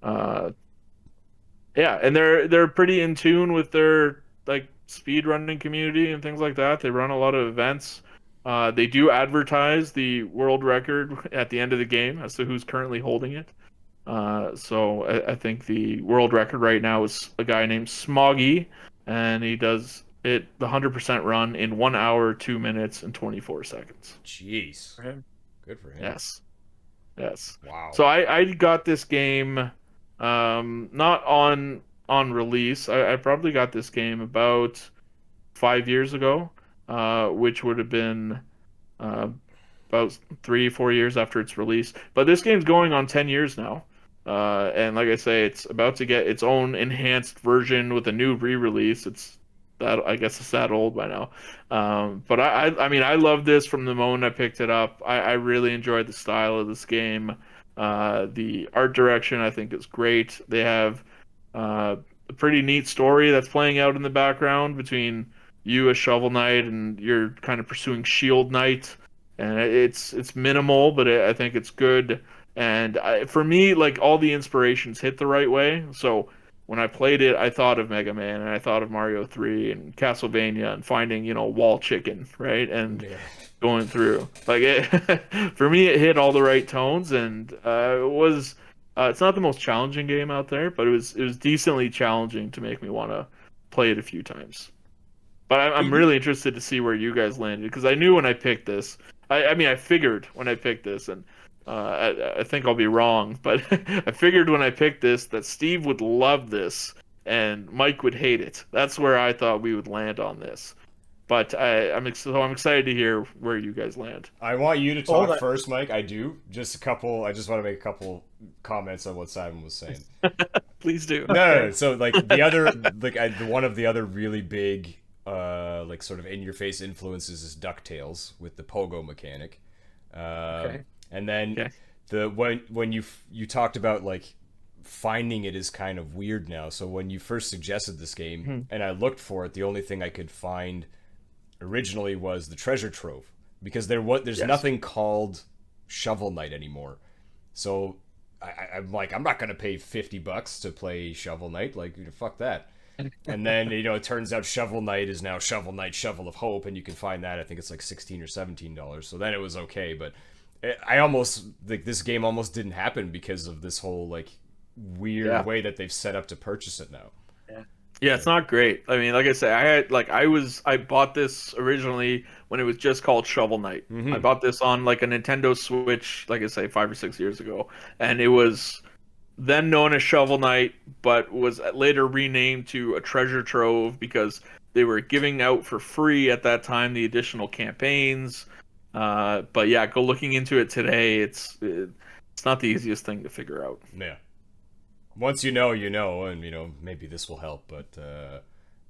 Uh, yeah, and they're pretty in tune with their like speed running community and things like that. They run a lot of events. They do advertise the world record at the end of the game as to who's currently holding it. So I think the world record right now is a guy named Smoggy, and he does it the 100% run in 1 hour, 2 minutes, and 24 seconds. Jeez. For him. Good for him. Yes. Yes. Wow. So I got this game not on release. I probably got this game about 5 years ago, which would have been about 3-4 years after its release. But this game's going on 10 years now. And like I say, it's about to get its own enhanced version with a new re-release. I guess it's that old by now. But I mean, I love this from the moment I picked it up. I really enjoyed the style of this game. The art direction I think is great. They have a pretty neat story that's playing out in the background between you as Shovel Knight and you're kind of pursuing Shield Knight, and it's minimal, but I think it's good. And for me, like all the inspirations hit the right way. So when I played it, I thought of Mega Man and I thought of Mario 3 and Castlevania and finding wall chicken, right? And Yeah. going through like it for me it hit all the right tones, and it was it's not the most challenging game out there, but it was decently challenging to make me want to play it a few times. But I'm really interested to see where you guys landed, because I knew when I picked this, I mean I figured when I picked this, and I think I'll be wrong, but I figured when I picked this that Steve would love this and Mike would hate it. That's where I thought we would land on this. But I'm excited to hear where you guys land. I want you to Hold talk on. first, Mike. I do. Just a couple. I just want to make a couple comments on what Simon was saying. Please do. No, no, no. Okay. So like the other, like one of the other really big, like sort of in your face influences is DuckTales with the pogo mechanic. Okay. And then Okay. the when you talked about like finding it is kind of weird now. So when you first suggested this game and I looked for it, the only thing I could find originally was the treasure trove because there's Yes. nothing called Shovel Knight anymore. So I'm like, I'm not gonna pay $50 to play Shovel Knight. Like, fuck that. And then it turns out Shovel Knight is now Shovel Knight Shovel of Hope, and you can find that. I think it's like $16 or $17. So then it was okay, but I almost like this game almost didn't happen because of this whole like weird Yeah. way that they've set up to purchase it now. Yeah, it's not great. I mean, like I said, I bought this originally when it was just called Shovel Knight. I bought this on like a Nintendo Switch, like I say, 5 or 6 years ago, and it was then known as Shovel Knight, but was later renamed to a Treasure Trove because they were giving out for free at that time the additional campaigns. But yeah, go looking into it today. It's not the easiest thing to figure out. Yeah. Once you know, and maybe this will help. But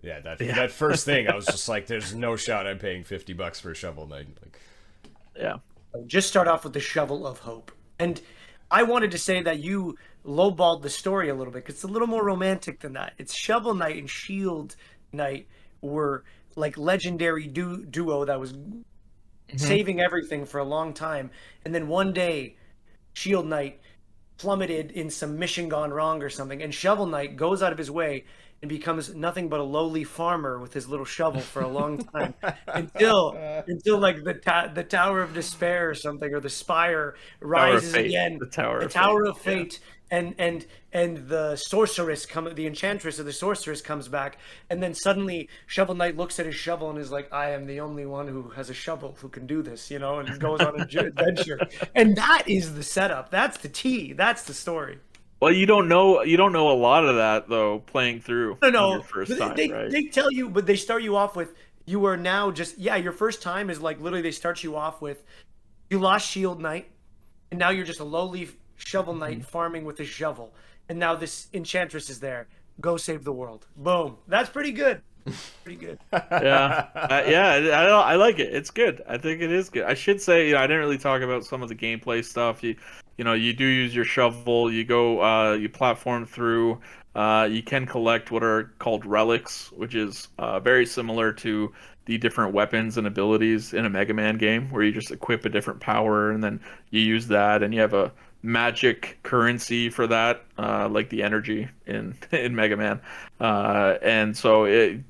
yeah, that first thing, I was just like, "There's no shot I'm paying $50 for a Shovel Knight." Like, Yeah. Just start off with the Shovel of Hope. And I wanted to say that you lowballed the story a little bit because it's a little more romantic than that. It's Shovel Knight and Shield Knight were like legendary duo that was saving everything for a long time. And then one day, Shield Knight plummeted in some mission gone wrong or something, and Shovel Knight goes out of his way and becomes nothing but a lowly farmer with his little shovel for a long time until like the Tower of Despair or something, or the Spire Tower of rises Fate. again, The Tower the of Tower Fate. of Fate, and the enchantress of the sorceress comes back, and then suddenly Shovel Knight looks at his shovel and is like, I am the only one who has a shovel who can do this, and goes on an adventure. And that is the setup. That's the tea. That's the story. Well, you don't know a lot of that though playing through No, on your no. first But time, they right? they tell you, but they start you off with you are now just your first time is like literally they start you off with you lost Shield Knight, and now you're just a lowly Shovel Knight farming with a shovel, and now this enchantress is there. Go save the world. Boom. That's pretty good. Pretty good. Yeah, I like it. It's good. I think it is good. I should say, I didn't really talk about some of the gameplay stuff. You do use your shovel. You go, you platform through. You can collect what are called relics, which is very similar to the different weapons and abilities in a Mega Man game, where you just equip a different power and then you use that, and you have a magic currency for that, like the energy in in Mega Man, and so it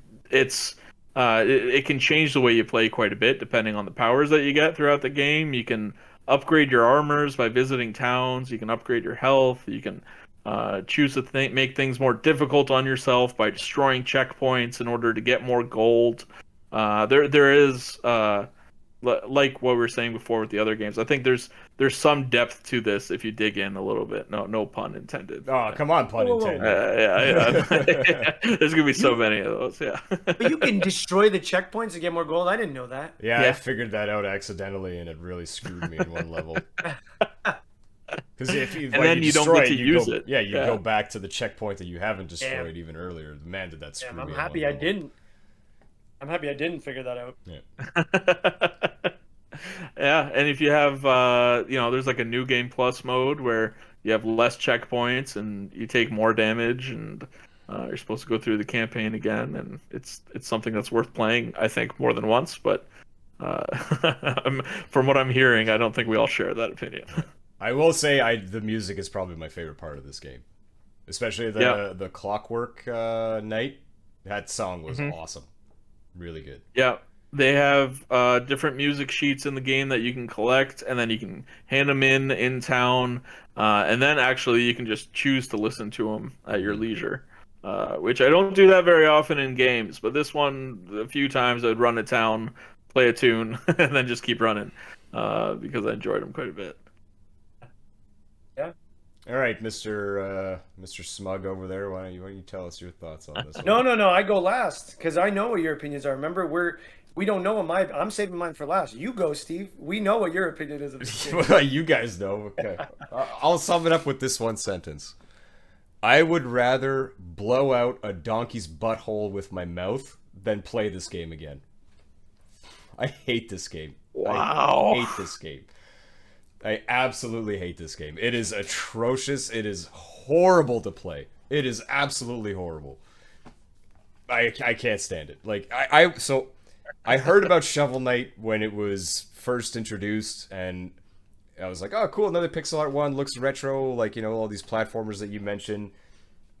can change the way you play quite a bit depending on the powers that you get throughout the game. You can upgrade your armors by visiting towns. You can upgrade your health. You can choose to make things more difficult on yourself by destroying checkpoints in order to get more gold. There is like what we were saying before with the other games. I think there's some depth to this if you dig in a little bit. No pun intended. oh, come on, pun Whoa, whoa, whoa. intended. Yeah. There's gonna be so many of those. Yeah. But you can destroy the checkpoints to get more gold. I didn't know that. Yeah, I Yeah. figured that out accidentally, and it really screwed me in one level. Because if you, And when then you don't destroy get to you use go, it. Yeah, you Yeah. go back to the checkpoint that you haven't destroyed even earlier. Man, did that screw Damn, me I'm in happy one I level. didn't. I'm happy I didn't figure that out. Yeah. Yeah, and if you have, there's like a new game plus mode where you have less checkpoints and you take more damage, and you're supposed to go through the campaign again, and it's something that's worth playing, I think, more than once. But from what I'm hearing, I don't think we all share that opinion. I will say, the music is probably my favorite part of this game, especially the Clockwork Night. That song was awesome, really good. Yeah, they have different music sheets in the game that you can collect, and then you can hand them in town, and then actually you can just choose to listen to them at your leisure, which I don't do that very often in games. But this one, a few times I'd run to town, play a tune, and then just keep running because I enjoyed them quite a bit. Yeah. All right, Mr. Smug over there. Why don't you tell us your thoughts on this No, one? no, no. I go last because I know what your opinions are. Remember, we don't know what my. I'm saving mine for last. You go, Steve. We know what your opinion is of this game. Well, you guys know. Okay, I'll sum it up with this one sentence. I would rather blow out a donkey's butthole with my mouth than play this game again. I hate this game. Wow. I hate this game. I absolutely hate this game. It is atrocious. It is horrible to play. It is absolutely horrible. I can't stand it. Like so I heard about Shovel Knight when it was first introduced, and I was like, oh cool, another pixel art one, looks retro, like, you know, all these platformers that you mentioned.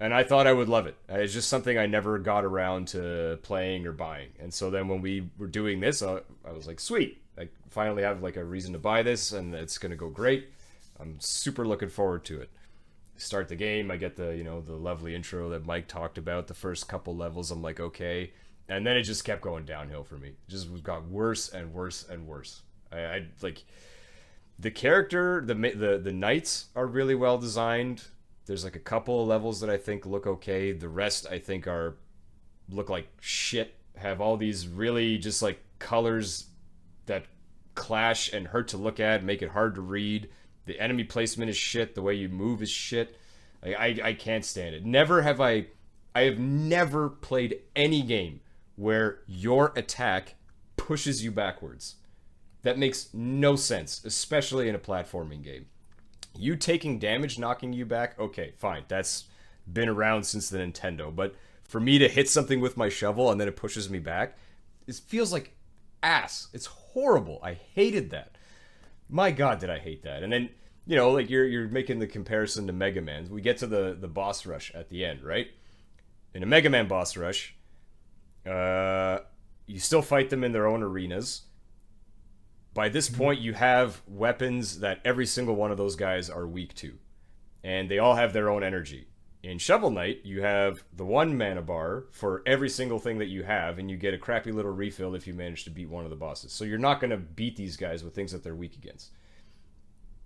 And I thought I would love it. It's just something I never got around to playing or buying. And so then when we were doing this, I was like, sweet. I finally have like a reason to buy this, and it's gonna go great. I'm super looking forward to it. Start the game, I get the, you know, the lovely intro that Mike talked about. The first couple levels, I'm like, okay. And then it just kept going downhill for me. It just got worse and worse and worse. I like the character, the knights are really well designed. There's like a couple of levels that I think look okay. The rest I think look like shit. Have all these really just like colors that clash and hurt to look at, make it hard to read. The enemy placement is shit. The way you move is shit. I can't stand it. I have never played any game where your attack pushes you backwards. That makes no sense, especially in a platforming game. You taking damage, knocking you back, okay, fine. That's been around since the Nintendo. But for me to hit something with my shovel and then it pushes me back, it feels like ass. It's horrible. I hated that. My God, did I hate that. And then, you know, like you're making the comparison to Mega Man. We get to the boss rush at the end, right? In a Mega Man boss rush, you still fight them in their own arenas. By this point, you have weapons that every single one of those guys are weak to. And they all have their own energy. In Shovel Knight, you have the one mana bar for every single thing that you have, and you get a crappy little refill if you manage to beat one of the bosses. So you're not going to beat these guys with things that they're weak against.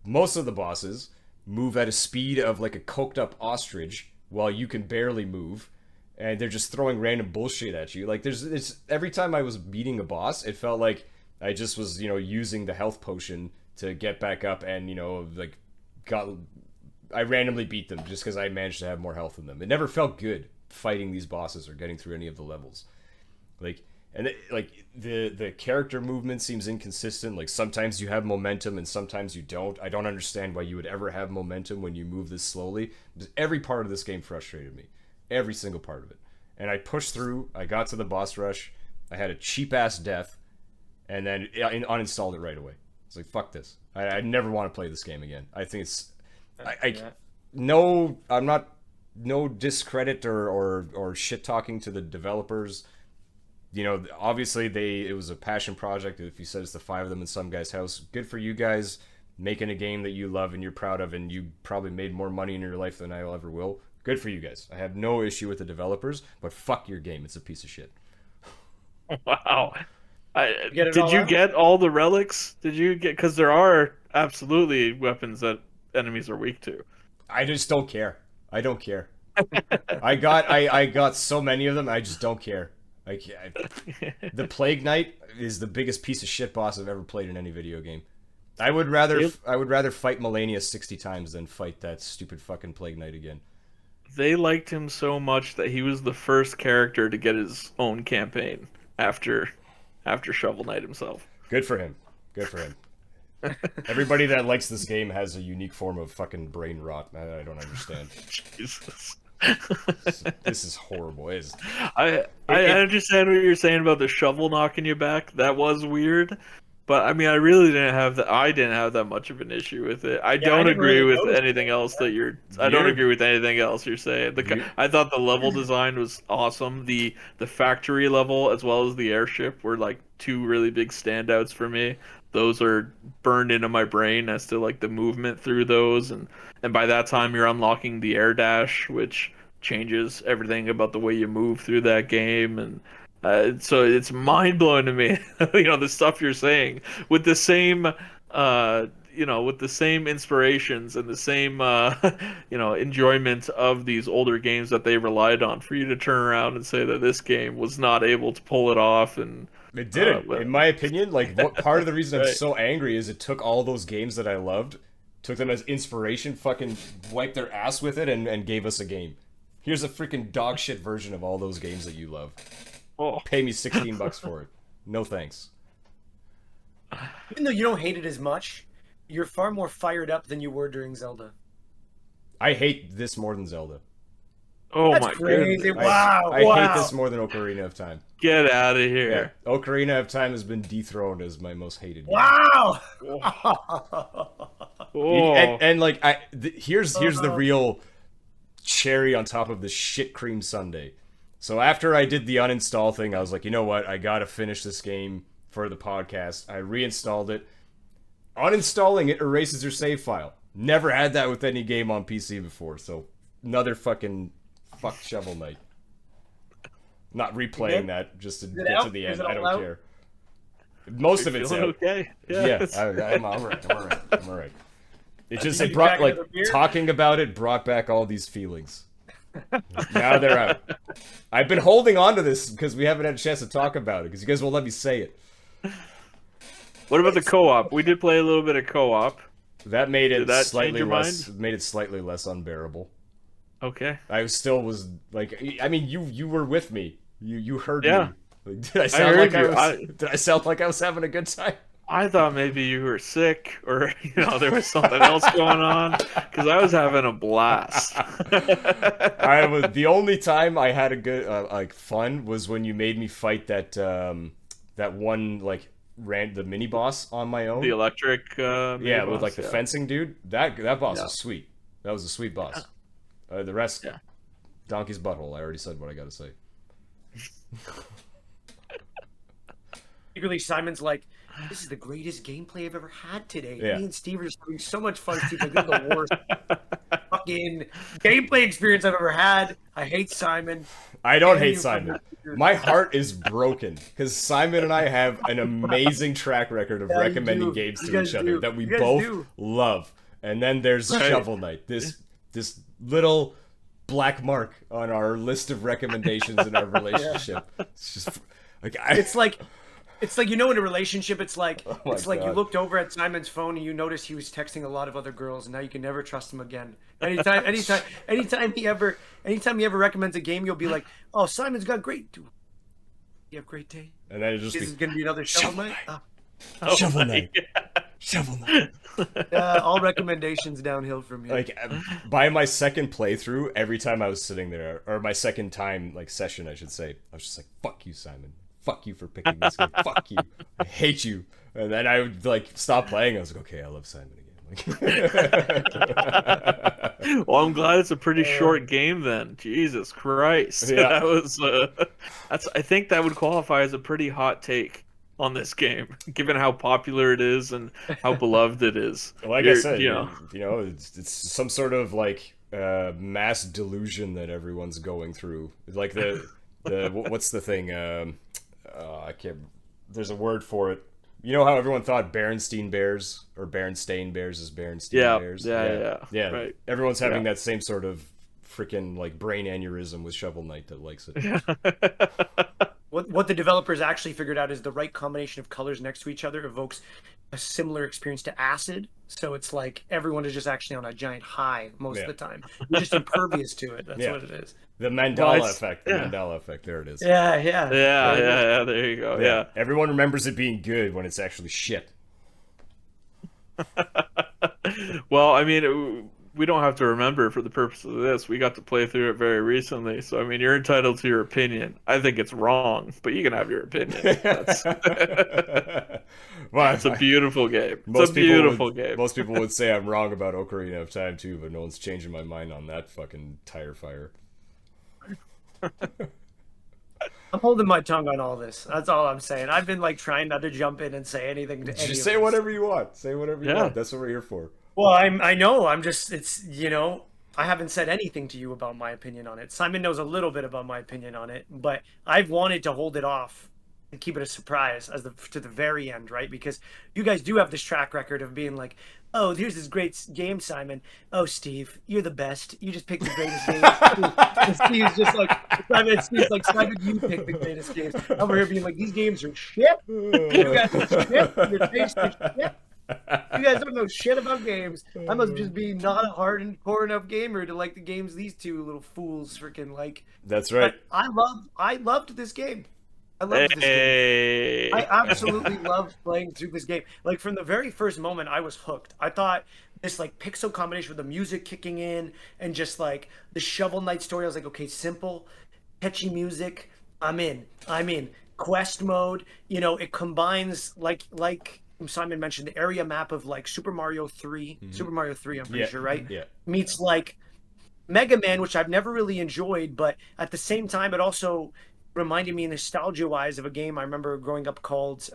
Most of the bosses move at a speed of like a coked up ostrich, while you can barely move, and they're just throwing random bullshit at you. Like it's every time I was beating a boss, it felt like I just was, you know, using the health potion to get back up, and, you know, like I randomly beat them just because I managed to have more health than them. It never felt good fighting these bosses or getting through any of the levels. The character movement seems inconsistent. Like sometimes you have momentum and sometimes you don't. I don't understand why you would ever have momentum when you move this slowly. Every part of this game frustrated me. Every single part of it. And I pushed through. I got to the boss rush. I had a cheap ass death. And then uninstalled it right away. It's like, fuck this. I never want to play this game again. I think it's... I'm not... No discredit or shit-talking to the developers. You know, obviously it was a passion project. If you said it's the 5 of them in some guy's house, good for you guys making a game that you love and you're proud of, and you probably made more money in your life than I ever will. Good for you guys. I have no issue with the developers, but fuck your game. It's a piece of shit. Wow. Did all you out? get all the relics? Did you get... Because there are absolutely weapons that enemies are weak to. I just don't care. I don't care. I got so many of them, I just don't care. The Plague Knight is the biggest piece of shit boss I've ever played in any video game. I would rather fight Melania 60 times than fight that stupid fucking Plague Knight again. They liked him so much that he was the first character to get his own campaign after Shovel Knight himself. Good for him. Good for him. Everybody that likes this game has a unique form of fucking brain rot. I don't understand. Jesus. This is horrible. I understand what you're saying about the shovel knocking you back. That was weird. But I mean, I really didn't have that. I didn't have that much of an issue with it. I don't didn't agree really with notice anything else that you're. I don't agree with anything else you're saying. I thought the level design was awesome. The factory level as well as the airship were like two really big standouts for me. Those are burned into my brain as to like the movement through those, and by that time you're unlocking the air dash, which changes everything about the way you move through that game. And so it's mind blowing to me, you know, the stuff you're saying with the same, with the same inspirations and the same enjoyment of these older games that they relied on, for you to turn around and say that this game was not able to pull it off. And it didn't, in my opinion. Like, what part of the reason I'm Right. so angry is it took all those games that I loved, took them as inspiration, fucking wiped their ass with it, and gave us a game. Here's a freaking dog shit version of all those games that you love. Oh. Pay me $16 for it. No thanks. Even though you don't hate it as much, you're far more fired up than you were during Zelda. I hate this more than Zelda. Oh That's my crazy. goodness. Wow. I wow. hate this more than Ocarina of Time. Get out of Yeah, here. Ocarina of Time has been dethroned as my most hated game. Wow. Oh. And like, here's the real cherry on top of the shit cream sundae. So after I did the uninstall thing, I was like, you know what? I gotta finish this game for the podcast. I reinstalled it. Uninstalling it erases your save file. Never had that with any game on PC before, so another fucking fuck Shovel Knight. Not replaying that just to get to the end. I don't care. Most of it's Feeling out. okay? Yeah, I'm alright. I'm alright. It just Did you brought crack like another beer? talking about it brought back all these feelings. Now they're out. I've been holding on to this because we haven't had a chance to talk about it because you guys won't let me say it. What about the co-op? We did play a little bit of co-op. That made it Did that change slightly your less. Made it slightly less unbearable. Okay. I still was like, I mean, you were with me. You heard Yeah. me. Like, did I sound heard like you. did I sound like I was having a good time? I thought maybe you were sick, or there was something else going on, because I was having a blast. I was the only time I had a good like fun was when you made me fight that one like the mini boss on my own. The electric. Yeah, with mini-boss, like the yeah. fencing dude. That boss Yeah. was sweet. That was a sweet boss. The rest, Yeah. donkey's butthole. I already said what I gotta say. Secretly, Simon's like, this is the greatest gameplay I've ever had today. Yeah. Me and Steve are just having so much fun. Steve's like, this is the worst fucking gameplay experience I've ever had. I hate Simon. I don't Damn hate you for Simon. that. My heart is broken because Simon and I have an amazing track record of Yeah, you recommending do. games You to guys each other do. that we You guys both do. love. And then there's Right. Shovel Knight, this little black mark on our list of recommendations in our relationship. It's just like It's like in a relationship, it's like my you God. looked over at Simon's phone and you noticed he was texting a lot of other girls, and now you can never trust him again. Anytime he ever recommends a game, you'll be like, "Oh, Simon's got great. Dude, you have a great day. and then it just This be is gonna be another Shovel Shovel Knight." Knight. Ah. Shovel Knight. Shovel Knight. All recommendations downhill from here. Like by my second playthrough, every time I was sitting there, or my second time like session, I should say, I was just like, "Fuck you, Simon. Fuck you for picking this game. Fuck you. I hate you." And then I would like stop playing. I was like, "Okay, I love Simon again." Like, Well, I'm glad it's a pretty short game then. Jesus Christ. Yeah. That was I think that would qualify as a pretty hot take on this game, given how popular it is and how beloved it is. like I You're- said, you know, it's some sort of like mass delusion that everyone's going through. Like the what's the thing? I can't. There's a word for it. You know how everyone thought Berenstain Bears or Berenstain Bears is Berenstain Yeah, Bears? yeah, right. Everyone's having Yeah. that same sort of freaking like brain aneurysm with Shovel Knight that likes it. What the developers actually figured out is the right combination of colors next to each other evokes a similar experience to acid. So it's like everyone is just actually on a giant high most Yeah. of the time. You're just impervious to it. That's Yeah. what it is. The Mandela Well, it's- effect. The yeah. Mandela effect. There it is. Yeah. yeah, there you go. Yeah. Everyone remembers it being good when it's actually shit. Well, I mean, we don't have to remember for the purpose of this. We got to play through it very recently, so I mean, you're entitled to your opinion. I think it's wrong, but you can have your opinion. That's, Well, it's a beautiful game. It's most a people beautiful would, game. Most people would say I'm wrong about Ocarina of Time too, but no one's changing my mind on that fucking tire fire. I'm holding my tongue on all this. That's all I'm saying. I've been like trying not to jump in and say anything to any Just of say this. whatever you want. Say whatever you Yeah. want. That's what we're here for. Well, I know. I'm just. It's I haven't said anything to you about my opinion on it. Simon knows a little bit about my opinion on it, but I've wanted to hold it off and keep it a surprise to the very end, right? Because you guys do have this track record of being like, oh, here's this great game, Simon. Oh, Steve, you're the best. You just picked the greatest games. And Steve's just like, Steve's like, Simon, you pick the greatest games. I'm over here being like, these games are shit. You guys are shit. Your taste is shit. You guys don't know shit about games. I must just be not a hardcore enough gamer to like the games these two little fools freaking like. That's right. But I loved this game. I loved this game. I absolutely loved playing through this game. Like from the very first moment, I was hooked. I thought this like pixel combination with the music kicking in and just like the Shovel Knight story. I was like, okay, simple, catchy music. I'm in. I'm in. Quest mode. You know, it combines like Simon mentioned the area map of like Super Mario 3. Super Mario 3, I'm pretty sure, right? Yeah. Meets like Mega Man, which I've never really enjoyed, but at the same time, it also reminded me nostalgia-wise of a game I remember growing up called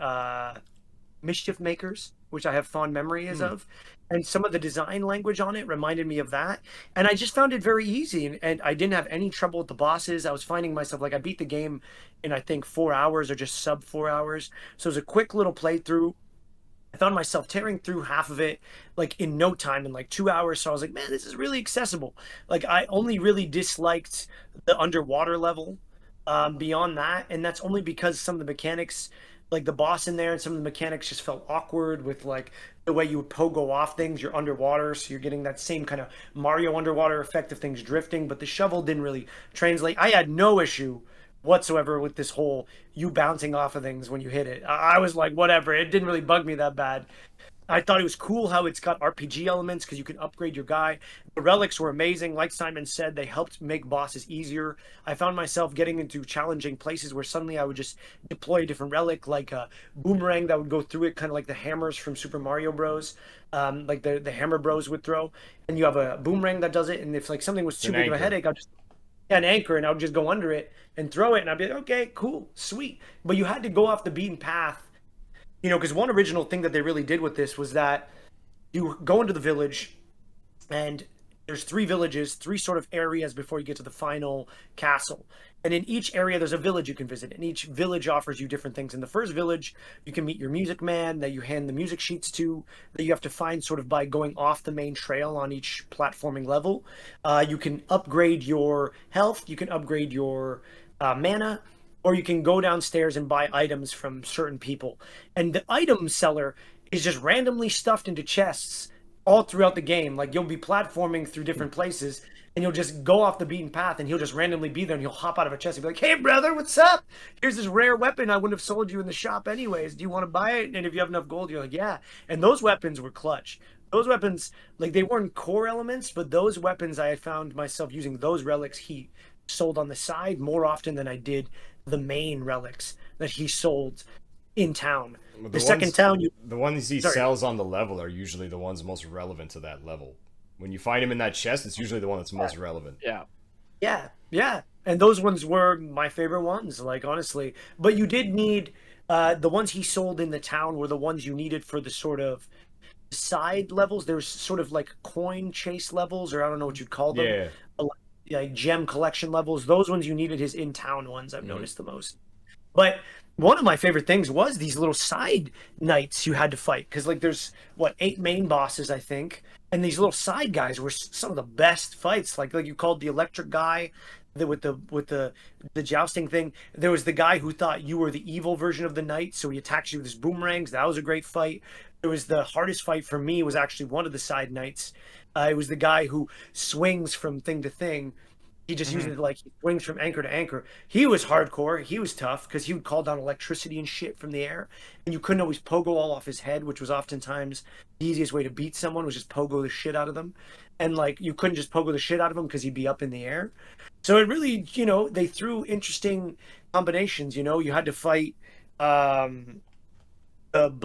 Mischief Makers, which I have fond memories of. And some of the design language on it reminded me of that. And I just found it very easy, and I didn't have any trouble with the bosses. I was finding myself, like, I beat the game in, I think, 4 hours or just sub 4 hours. So it was a quick little playthrough. I found myself tearing through half of it like in no time, in like 2 hours. So I was like, man, this is really accessible. Like I only really disliked the underwater level. Beyond that, and that's only because some of the mechanics, like the boss in there, and some of the mechanics just felt awkward with like the way you would pogo off things. You're underwater, so you're getting that same kind of Mario underwater effect of things drifting. But the shovel didn't really translate. I had no issue whatsoever with this whole you bouncing off of things when you hit it. I was like, whatever. It didn't really bug me that bad. I thought it was cool how it's got RPG elements because you can upgrade your guy. The relics were amazing. Like Simon said, they helped make bosses easier. I found myself getting into challenging places where suddenly I would just deploy a different relic, like a boomerang that would go through it, kind of like the hammers from Super Mario Bros. Like the Hammer Bros would throw. And you have a boomerang that does it. And if like something was too big of a headache, I'll just an anchor and I would just go under it and throw it. And I'd be like, okay, cool, sweet. But you had to go off the beaten path. You know, because one original thing that they really did with this was that you go into the village, and there's 3 villages, 3 sort of areas before you get to the final castle. And in each area, there's a village you can visit, and each village offers you different things. In the first village, you can meet your music man that you hand the music sheets to, that you have to find sort of by going off the main trail on each platforming level. You can upgrade your health, you can upgrade your mana, or you can go downstairs and buy items from certain people. And the item seller is just randomly stuffed into chests all throughout the game. Like you'll be platforming through different places and you'll just go off the beaten path and he'll just randomly be there and he'll hop out of a chest and be like, hey brother, what's up? Here's this rare weapon I wouldn't have sold you in the shop anyways. Do you want to buy it? And if you have enough gold, you're like, yeah. And those weapons were clutch. Those weapons, like they weren't core elements, but those weapons I had found myself using those relics he sold on the side more often than I did the main relics that he sold in town. Well, the second town, the ones he sells on the level are usually the ones most relevant to that level. When you find him in that chest, it's usually the one that's most relevant. Yeah. And those ones were my favorite ones, like honestly. But you did need the ones he sold in the town were the ones you needed for the sort of side levels. There's sort of like coin chase levels, or I don't know what you'd call them. Yeah. Like gem collection levels. Those ones you needed his in-town ones. I've noticed the most. But one of my favorite things was these little side knights you had to fight, because like there's 8 main bosses I think, and these little side guys were some of the best fights. Like you called the electric guy with the jousting thing. There was the guy who thought you were the evil version of the knight, so he attacks you with his boomerangs. That was a great fight. It was the hardest fight for me was actually one of the side knights. It was the guy who swings from thing to thing. He just uses it like he swings from anchor to anchor. He was hardcore. He was tough because he would call down electricity and shit from the air. And you couldn't always pogo all off his head, which was oftentimes the easiest way to beat someone was just pogo the shit out of them. And like you couldn't just pogo the shit out of him because he'd be up in the air. So it really, they threw interesting combinations. You had to fight the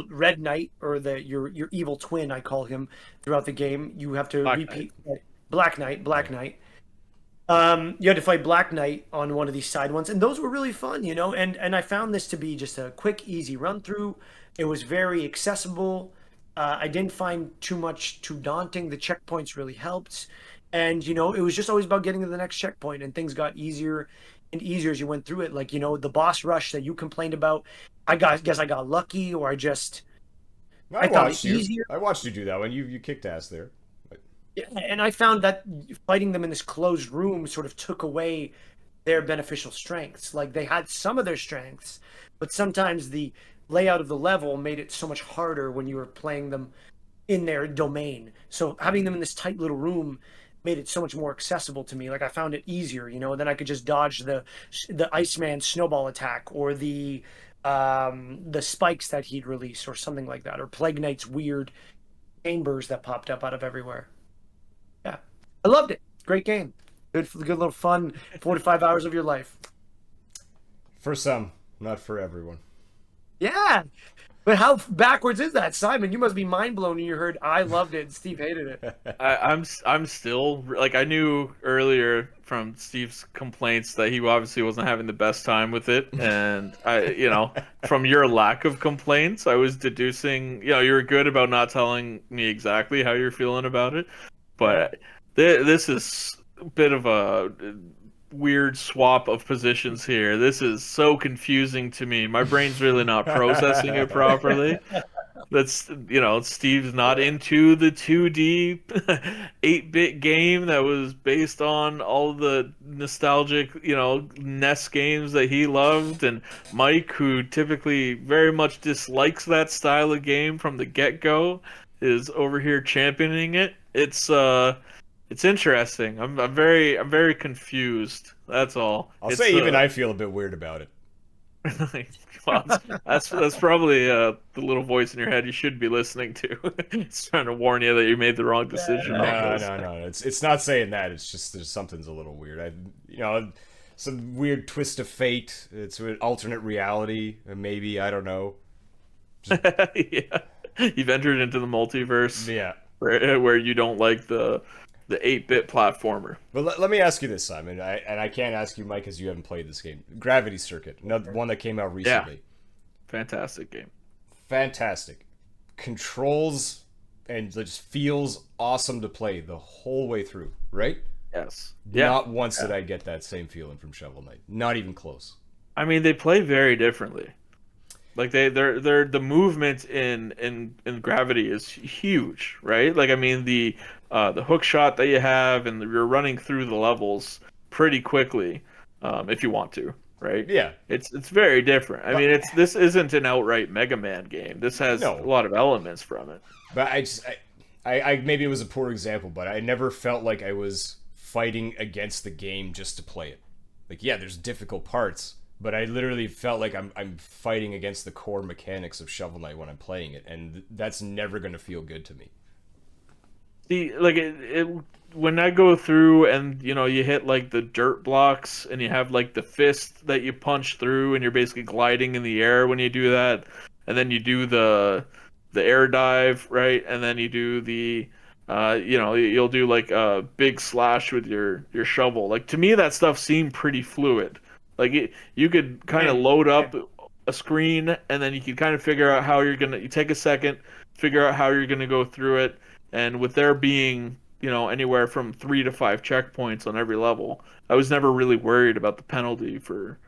Red Knight or your evil twin, I call him, throughout the game. You have to repeat Black Knight. You had to fight Black Knight on one of these side ones, and those were really fun, and I found this to be just a quick, easy run through. It was very accessible. I didn't find too daunting. The checkpoints really helped. And, it was just always about getting to the next checkpoint, and things got easier and easier as you went through it. Like, you know, the boss rush that you complained about, guess I got lucky, or I found it easier. I watched you do that when you kicked ass there. Yeah, and I found that fighting them in this closed room sort of took away their beneficial strengths. Like, they had some of their strengths, but sometimes the layout of the level made it so much harder when you were playing them in their domain. So having them in this tight little room made it so much more accessible to me. Like, I found it easier, you know, and then I could just dodge the Iceman snowball attack, or the spikes that he'd release, or something like that, or Plague Knight's weird chambers that popped up out of everywhere. Yeah, I loved it. Great game. Good little fun 45 hours of your life. For some, not for everyone. Yeah. But how backwards is that, Simon? You must be mind blown when you heard I loved it and Steve hated it. I'm still like, I knew earlier from Steve's complaints that he obviously wasn't having the best time with it, and from your lack of complaints, I was deducing, you were good about not telling me exactly how you're feeling about it, but this is a bit of a weird swap of positions here. This is so confusing to me. My brain's really not processing it properly. That's, Steve's not into the 2D 8-bit game that was based on all the nostalgic, NES games that he loved, and Mike, who typically very much dislikes that style of game from the get-go, is over here championing it. It's interesting. I'm very confused. That's all. I'll say even I feel a bit weird about it. Well, that's probably the little voice in your head you should be listening to. It's trying to warn you that you made the wrong decision. No. It's not saying that. It's just something's a little weird. Some weird twist of fate. It's an alternate reality. Maybe, I don't know. Yeah, you've entered into the multiverse. Yeah, where you don't like the 8-bit platformer. But let me ask you this, Simon, and I can't ask you, Mike, because you haven't played this game. Gravity Circuit, another one that came out recently. Yeah. Fantastic game. Fantastic. Controls and just feels awesome to play the whole way through, right? Yes. Not once did I get that same feeling from Shovel Knight. Not even close. I mean, they play very differently. Like they're the movement in Gravity is huge, right? Like, I mean, the hook shot that you have, and you're running through the levels pretty quickly, if you want to, right? Yeah, it's very different. I mean, this isn't an outright Mega Man game. This has a lot of elements from it. But I maybe it was a poor example, but I never felt like I was fighting against the game just to play it. Like, yeah, there's difficult parts, but I literally felt like I'm fighting against the core mechanics of Shovel Knight when I'm playing it, and that's never going to feel good to me. See, like, when I go through and, you hit, like, the dirt blocks, and you have, like, the fist that you punch through, and you're basically gliding in the air when you do that, and then you do the air dive, right? And then you do the, you'll do, like, a big slash with your shovel. Like, to me, that stuff seemed pretty fluid. Like, you could kind of load up a screen, and then you could kind of figure out how you take a second, figure out how you're going to go through it. And with there being, anywhere from 3 to 5 checkpoints on every level, I was never really worried about the penalty for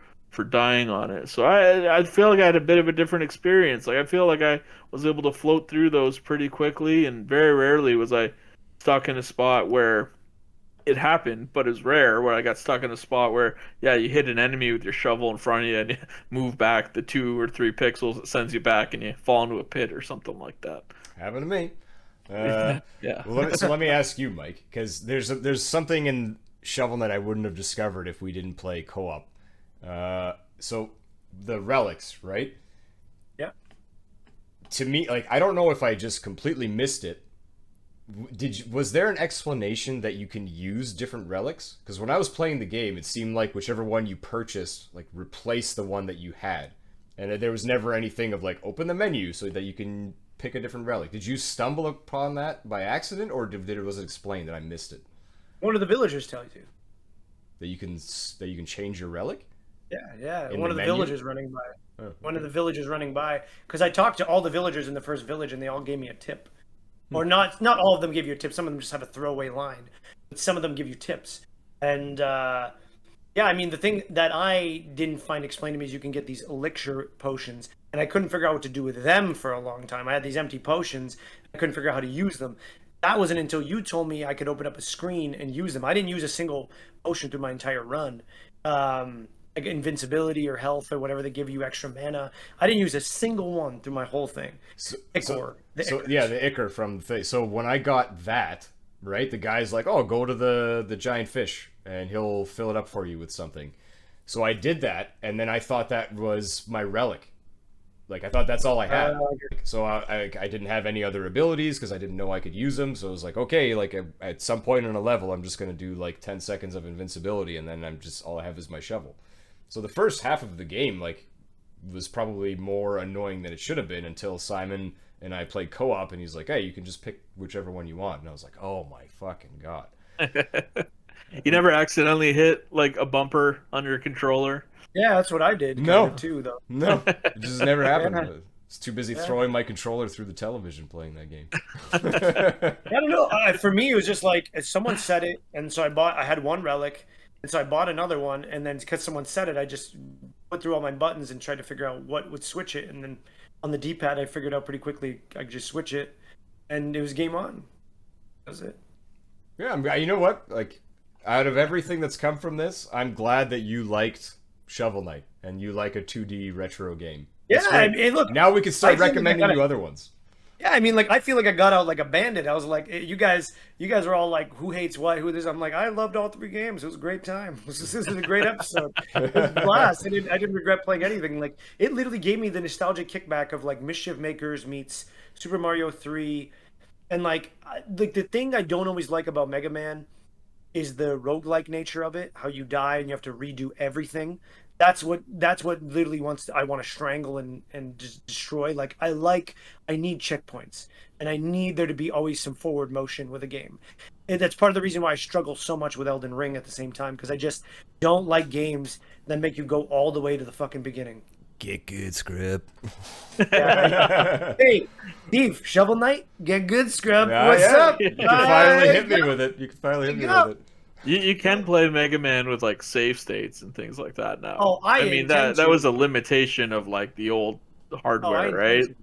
dying on it. So I feel like I had a bit of a different experience. Like, I feel like I was able to float through those pretty quickly, and very rarely was I stuck in a spot where it happened, but it's rare where I got stuck in a spot where, you hit an enemy with your shovel in front of you and you move back the 2 or 3 pixels, it sends you back and you fall into a pit or something like that. Happened to me. Yeah. Well, let me ask you, Mike, because there's something in Shovel Knight I wouldn't have discovered if we didn't play co-op. So the relics, right? Yeah. To me, like, I don't know if I just completely missed it. Was there an explanation that you can use different relics? Because when I was playing the game, it seemed like whichever one you purchased, like, replaced the one that you had, and there was never anything of, like, open the menu so that you can pick a different relic. Did you stumble upon that by accident, or was it explained that I missed it? One of the villagers tells you that you can change your relic. Yeah. In One the of the menu? villagers running by. Oh, okay. One of the villagers running by, because I talked to all the villagers in the first village, and they all gave me a tip. Or not all of them give you a tip. Some of them just have a throwaway line, but some of them give you tips. And Yeah, I mean, the thing that I didn't find explained to me is you can get these elixir potions, and I couldn't figure out what to do with them for a long time. I had these empty potions, I couldn't figure out how to use them. That wasn't until you told me I could open up a screen and use them. I didn't use a single potion through my entire run. Like invincibility or health or whatever they give you extra mana. I didn't use a single one through my whole thing. Ichor, the So Ichor. yeah, the Ichor from the thing. So when I got that, right, the guy's like, "Oh, go to the giant fish, and he'll fill it up for you with something." So I did that, and then I thought that was my relic. Like I thought that's all I had. So I didn't have any other abilities because I didn't know I could use them. So I was like, okay, like at some point in a level, I'm just gonna do like 10 seconds of invincibility, and then I'm just all I have is my shovel. So the first half of the game, like, was probably more annoying than it should have been until Simon and I played co-op, and he's like, "Hey, you can just pick whichever one you want." And I was like, "Oh my fucking god!" You never accidentally hit like a bumper on your controller? Yeah, that's what I did kind No. of too, though. No, it just never happened. Yeah. I was too busy throwing my controller through the television playing that game. I don't know. For me, it was just like if someone said it, and so I had one relic, and so I bought another one, and then because someone said it, I just went through all my buttons and tried to figure out what would switch it, and then on the D-pad, I figured out pretty quickly I could just switch it, and it was game on. That was it. Yeah, you know what? Like, out of everything that's come from this, I'm glad that you liked Shovel Knight and you like a 2D retro game. Yeah, It's great. I mean, look, Now we can I start feel like I recommending gotta- you other ones. Yeah, I mean, like I feel like I got out like a bandit. I was like, you guys were all like, who hates what, who this? I'm like, I loved all three games. It was a great time. This is a great episode. It was a blast. I didn't regret playing anything. Like it literally gave me the nostalgic kickback of like Mischief Makers meets Super Mario 3, and like the thing I don't always like about Mega Man is the roguelike nature of it, how you die and you have to redo everything. That's what literally I want to strangle and just destroy. Like I need checkpoints and I need there to be always some forward motion with a game. And that's part of the reason why I struggle so much with Elden Ring at the same time because I just don't like games that make you go all the way to the fucking beginning. Get good, Scrub. Yeah, hey, Steve, Shovel Knight, get good, scrub. Yeah, What's yeah. up? You can finally hit me with it. You can finally hit me Go. with it. You can play Mega Man with like save states and things like that now. Oh, I mean intend that to. was a limitation of like the old Oh, I hardware, intend right? to.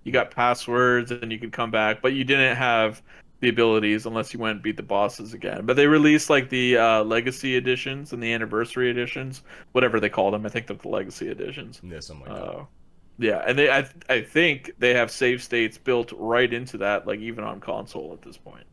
You got passwords and you could come back, but you didn't have the abilities unless you went and beat the bosses again. But they released like the legacy editions and the anniversary editions, whatever they call them. I think they're the legacy editions. Yeah, something like that. Yeah, and I think they have save states built right into that, like even on console at this point.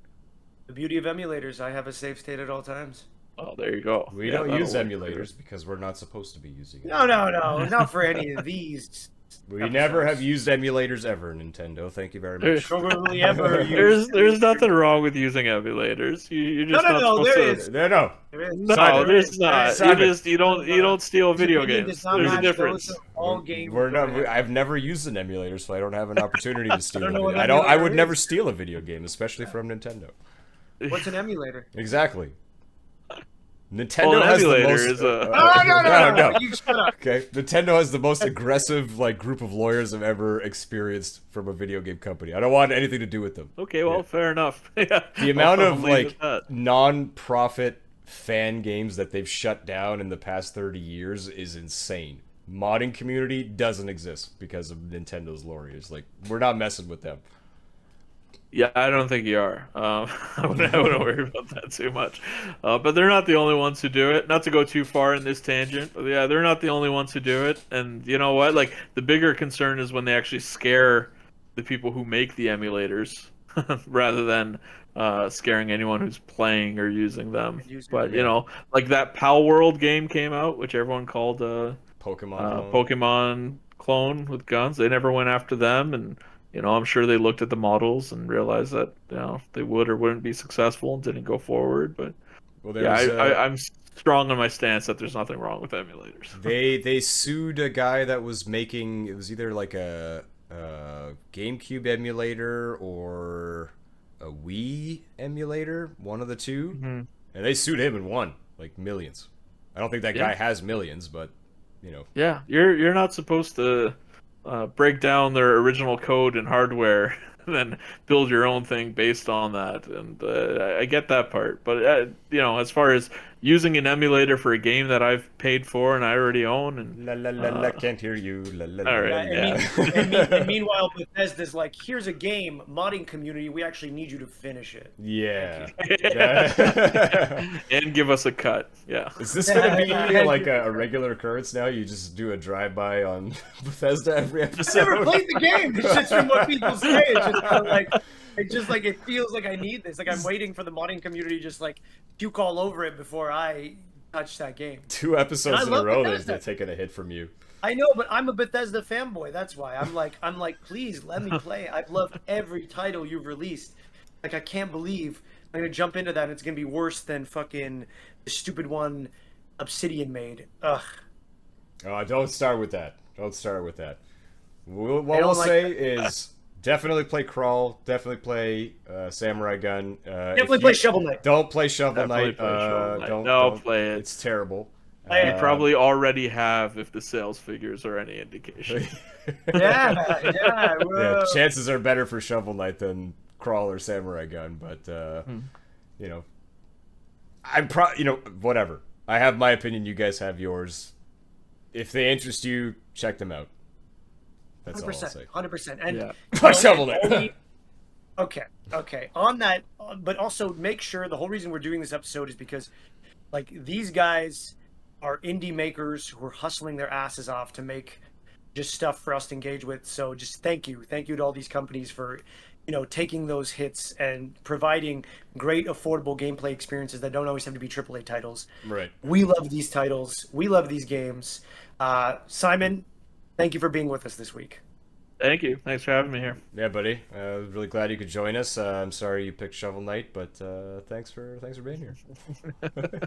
The beauty of emulators, I have a save state at all times. Oh, there you go. We Yeah, don't that'll use work. emulators because we're not supposed to be using it. No, not for any of these. We never have used emulators ever, Nintendo. Thank you very much. Probably ever used. There's nothing wrong with using emulators. You're just No, not no, supposed there to. is. No. No, Simon, there's not. Simon. You don't steal video Opinion games. does not There's a match difference. those of all game We're not. programs. I've never used an emulator, so I don't have an opportunity to steal. know what I don't. I would emulator never is. steal a video game, especially from Nintendo. What's an emulator? Exactly. Nintendo Well, an has the emulator most. is a- No. You shut up. Okay, Nintendo has the most aggressive like group of lawyers I've ever experienced from a video game company. I don't want anything to do with them. Okay, well, fair enough. Yeah, The amount I'll of leave it like at that. non-profit fan games that they've shut down in the past 30 years is insane. Modding community doesn't exist because of Nintendo's lawyers. Like, we're not messing with them. Yeah, I don't think you are. I wouldn't worry about that too much. But they're not the only ones who do it. Not to go too far in this tangent. But yeah, they're not the only ones who do it. And you know what? Like the bigger concern is when they actually scare the people who make the emulators, rather than scaring anyone who's playing or using them. But you know, like that Pal World game came out, which everyone called Pokemon. Pokemon clone with guns. They never went after them, and you know, I'm sure they looked at the models and realized that you know they would or wouldn't be successful and didn't go forward. But Well, yeah, there's, I'm strong on my stance that there's nothing wrong with emulators. they sued a guy that was making, it was either like a GameCube emulator or a Wii emulator, one of the two, and they sued him and won like millions. I don't think that guy has millions, but you know. Yeah, you're not supposed to break down their original code and hardware and then build your own thing based on that. And I get that part, but you know, as far as using an emulator for a game that I've paid for and I already own. And La la la la, can't hear you. La la la. all Yeah, right, and meanwhile, Bethesda's like, here's a game, modding community, we actually need you to finish it. Yeah. and give us a cut. Yeah. Is this gonna be like a regular occurrence now? You just do a drive-by on Bethesda every I've episode? never played the game. It's just from what people say. It's just kind of like, it feels like I need this. Like I'm waiting for the modding community to just like puke all over it before I touch that game. 2 episodes And I in a love row Bethesda. they've taken a hit from you. I know, but I'm a Bethesda fanboy. That's why I'm like, please let me play. I've loved every title you've released. Like I can't believe I'm gonna jump into that. And it's gonna be worse than fucking the stupid one Obsidian made. Ugh. Oh, don't start with that. Don't start with that. What don't we'll like say is definitely play Crawl. Definitely play Samurai Gun. Definitely play Shovel Knight. Don't play Shovel Definitely Knight. play Shovel Knight. Don't play it. It's terrible. You probably already have if the sales figures are any indication. Yeah. Whoa. Yeah, chances are better for Shovel Knight than Crawl or Samurai Gun, but you know, whatever. I have my opinion. You guys have yours. If they interest you, check them out. That's all I'll say. 100%. And Yeah. Shovel Knight. Okay. On that, but also make sure the whole reason we're doing this episode is because, like, these guys are indie makers who are hustling their asses off to make just stuff for us to engage with. So just thank you to all these companies for, taking those hits and providing great, affordable gameplay experiences that don't always have to be AAA titles. Right. We love these titles. We love these games. Simon, thank you for being with us this week. Thank you. Thanks for having me here. Yeah, buddy. Really glad you could join us. I'm sorry you picked Shovel Knight, but thanks for being here.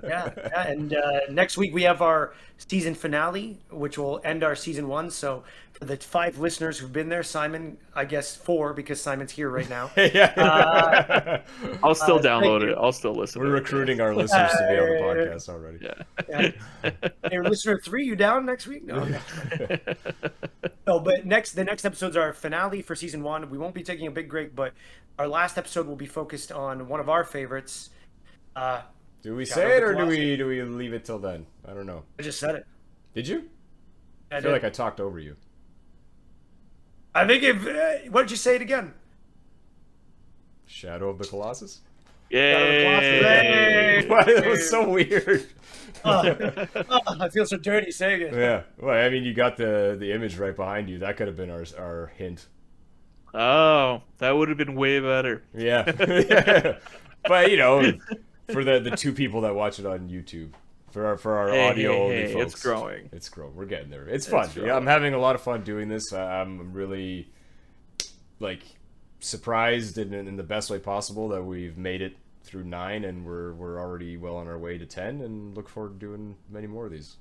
Yeah. And next week we have our season finale, which will end our season 1. So for the 5 listeners who've been there, Simon, I guess 4 because Simon's here right now. Yeah. I'll still download it. I'll still listen. We're recruiting our listeners to be on the podcast already. Yeah. Hey, listener 3, you down next week? No. No, but the next episode's our finale for season 1. We won't be taking a big break, but our last episode will be focused on one of our favorites. Do we say it or do we leave it till then? I don't know. I just said it. Did you? I I feel did. like I talked over you. I think why don't you say it again? Shadow of the Colossus? Yay! Why? That was so weird. I feel so dirty saying it. Yeah. Well, I mean, you got the image right behind you. That could have been our hint. Oh, that would have been way better. Yeah. But for the 2 people that watch it on YouTube, for our audio only folks, it's growing. It's growing. We're getting there. It's fun. growing. Yeah, I'm having a lot of fun doing this. I'm really surprised in the best way possible that we've made it through 9 and we're already well on our way to 10, and look forward to doing many more of these.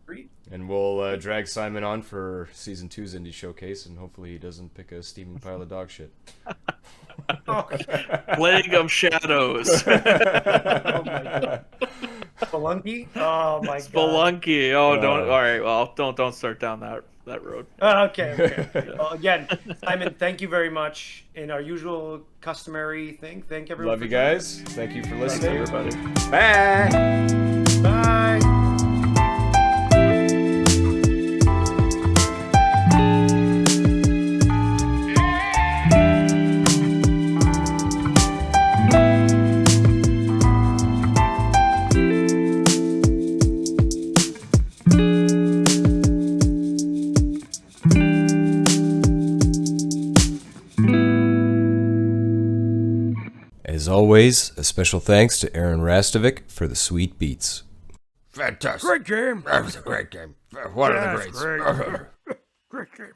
Great. And we'll drag Simon on for season 2's indie showcase, and hopefully he doesn't pick a steaming pile of dog shit. Plague of Shadows. Oh my god. Spelunky? Oh my god. Spelunky. Oh, don't. All right. Well, don't start down that road. Okay. Well, again, Simon, thank you very much. In our usual customary thing, thank everyone. Love you guys. Thank you for listening. Thanks, everybody. Bye. Bye. As always, a special thanks to Aaron Rastovic for the sweet beats. Fantastic. Great game. That was a great game. One of the greats. Great game.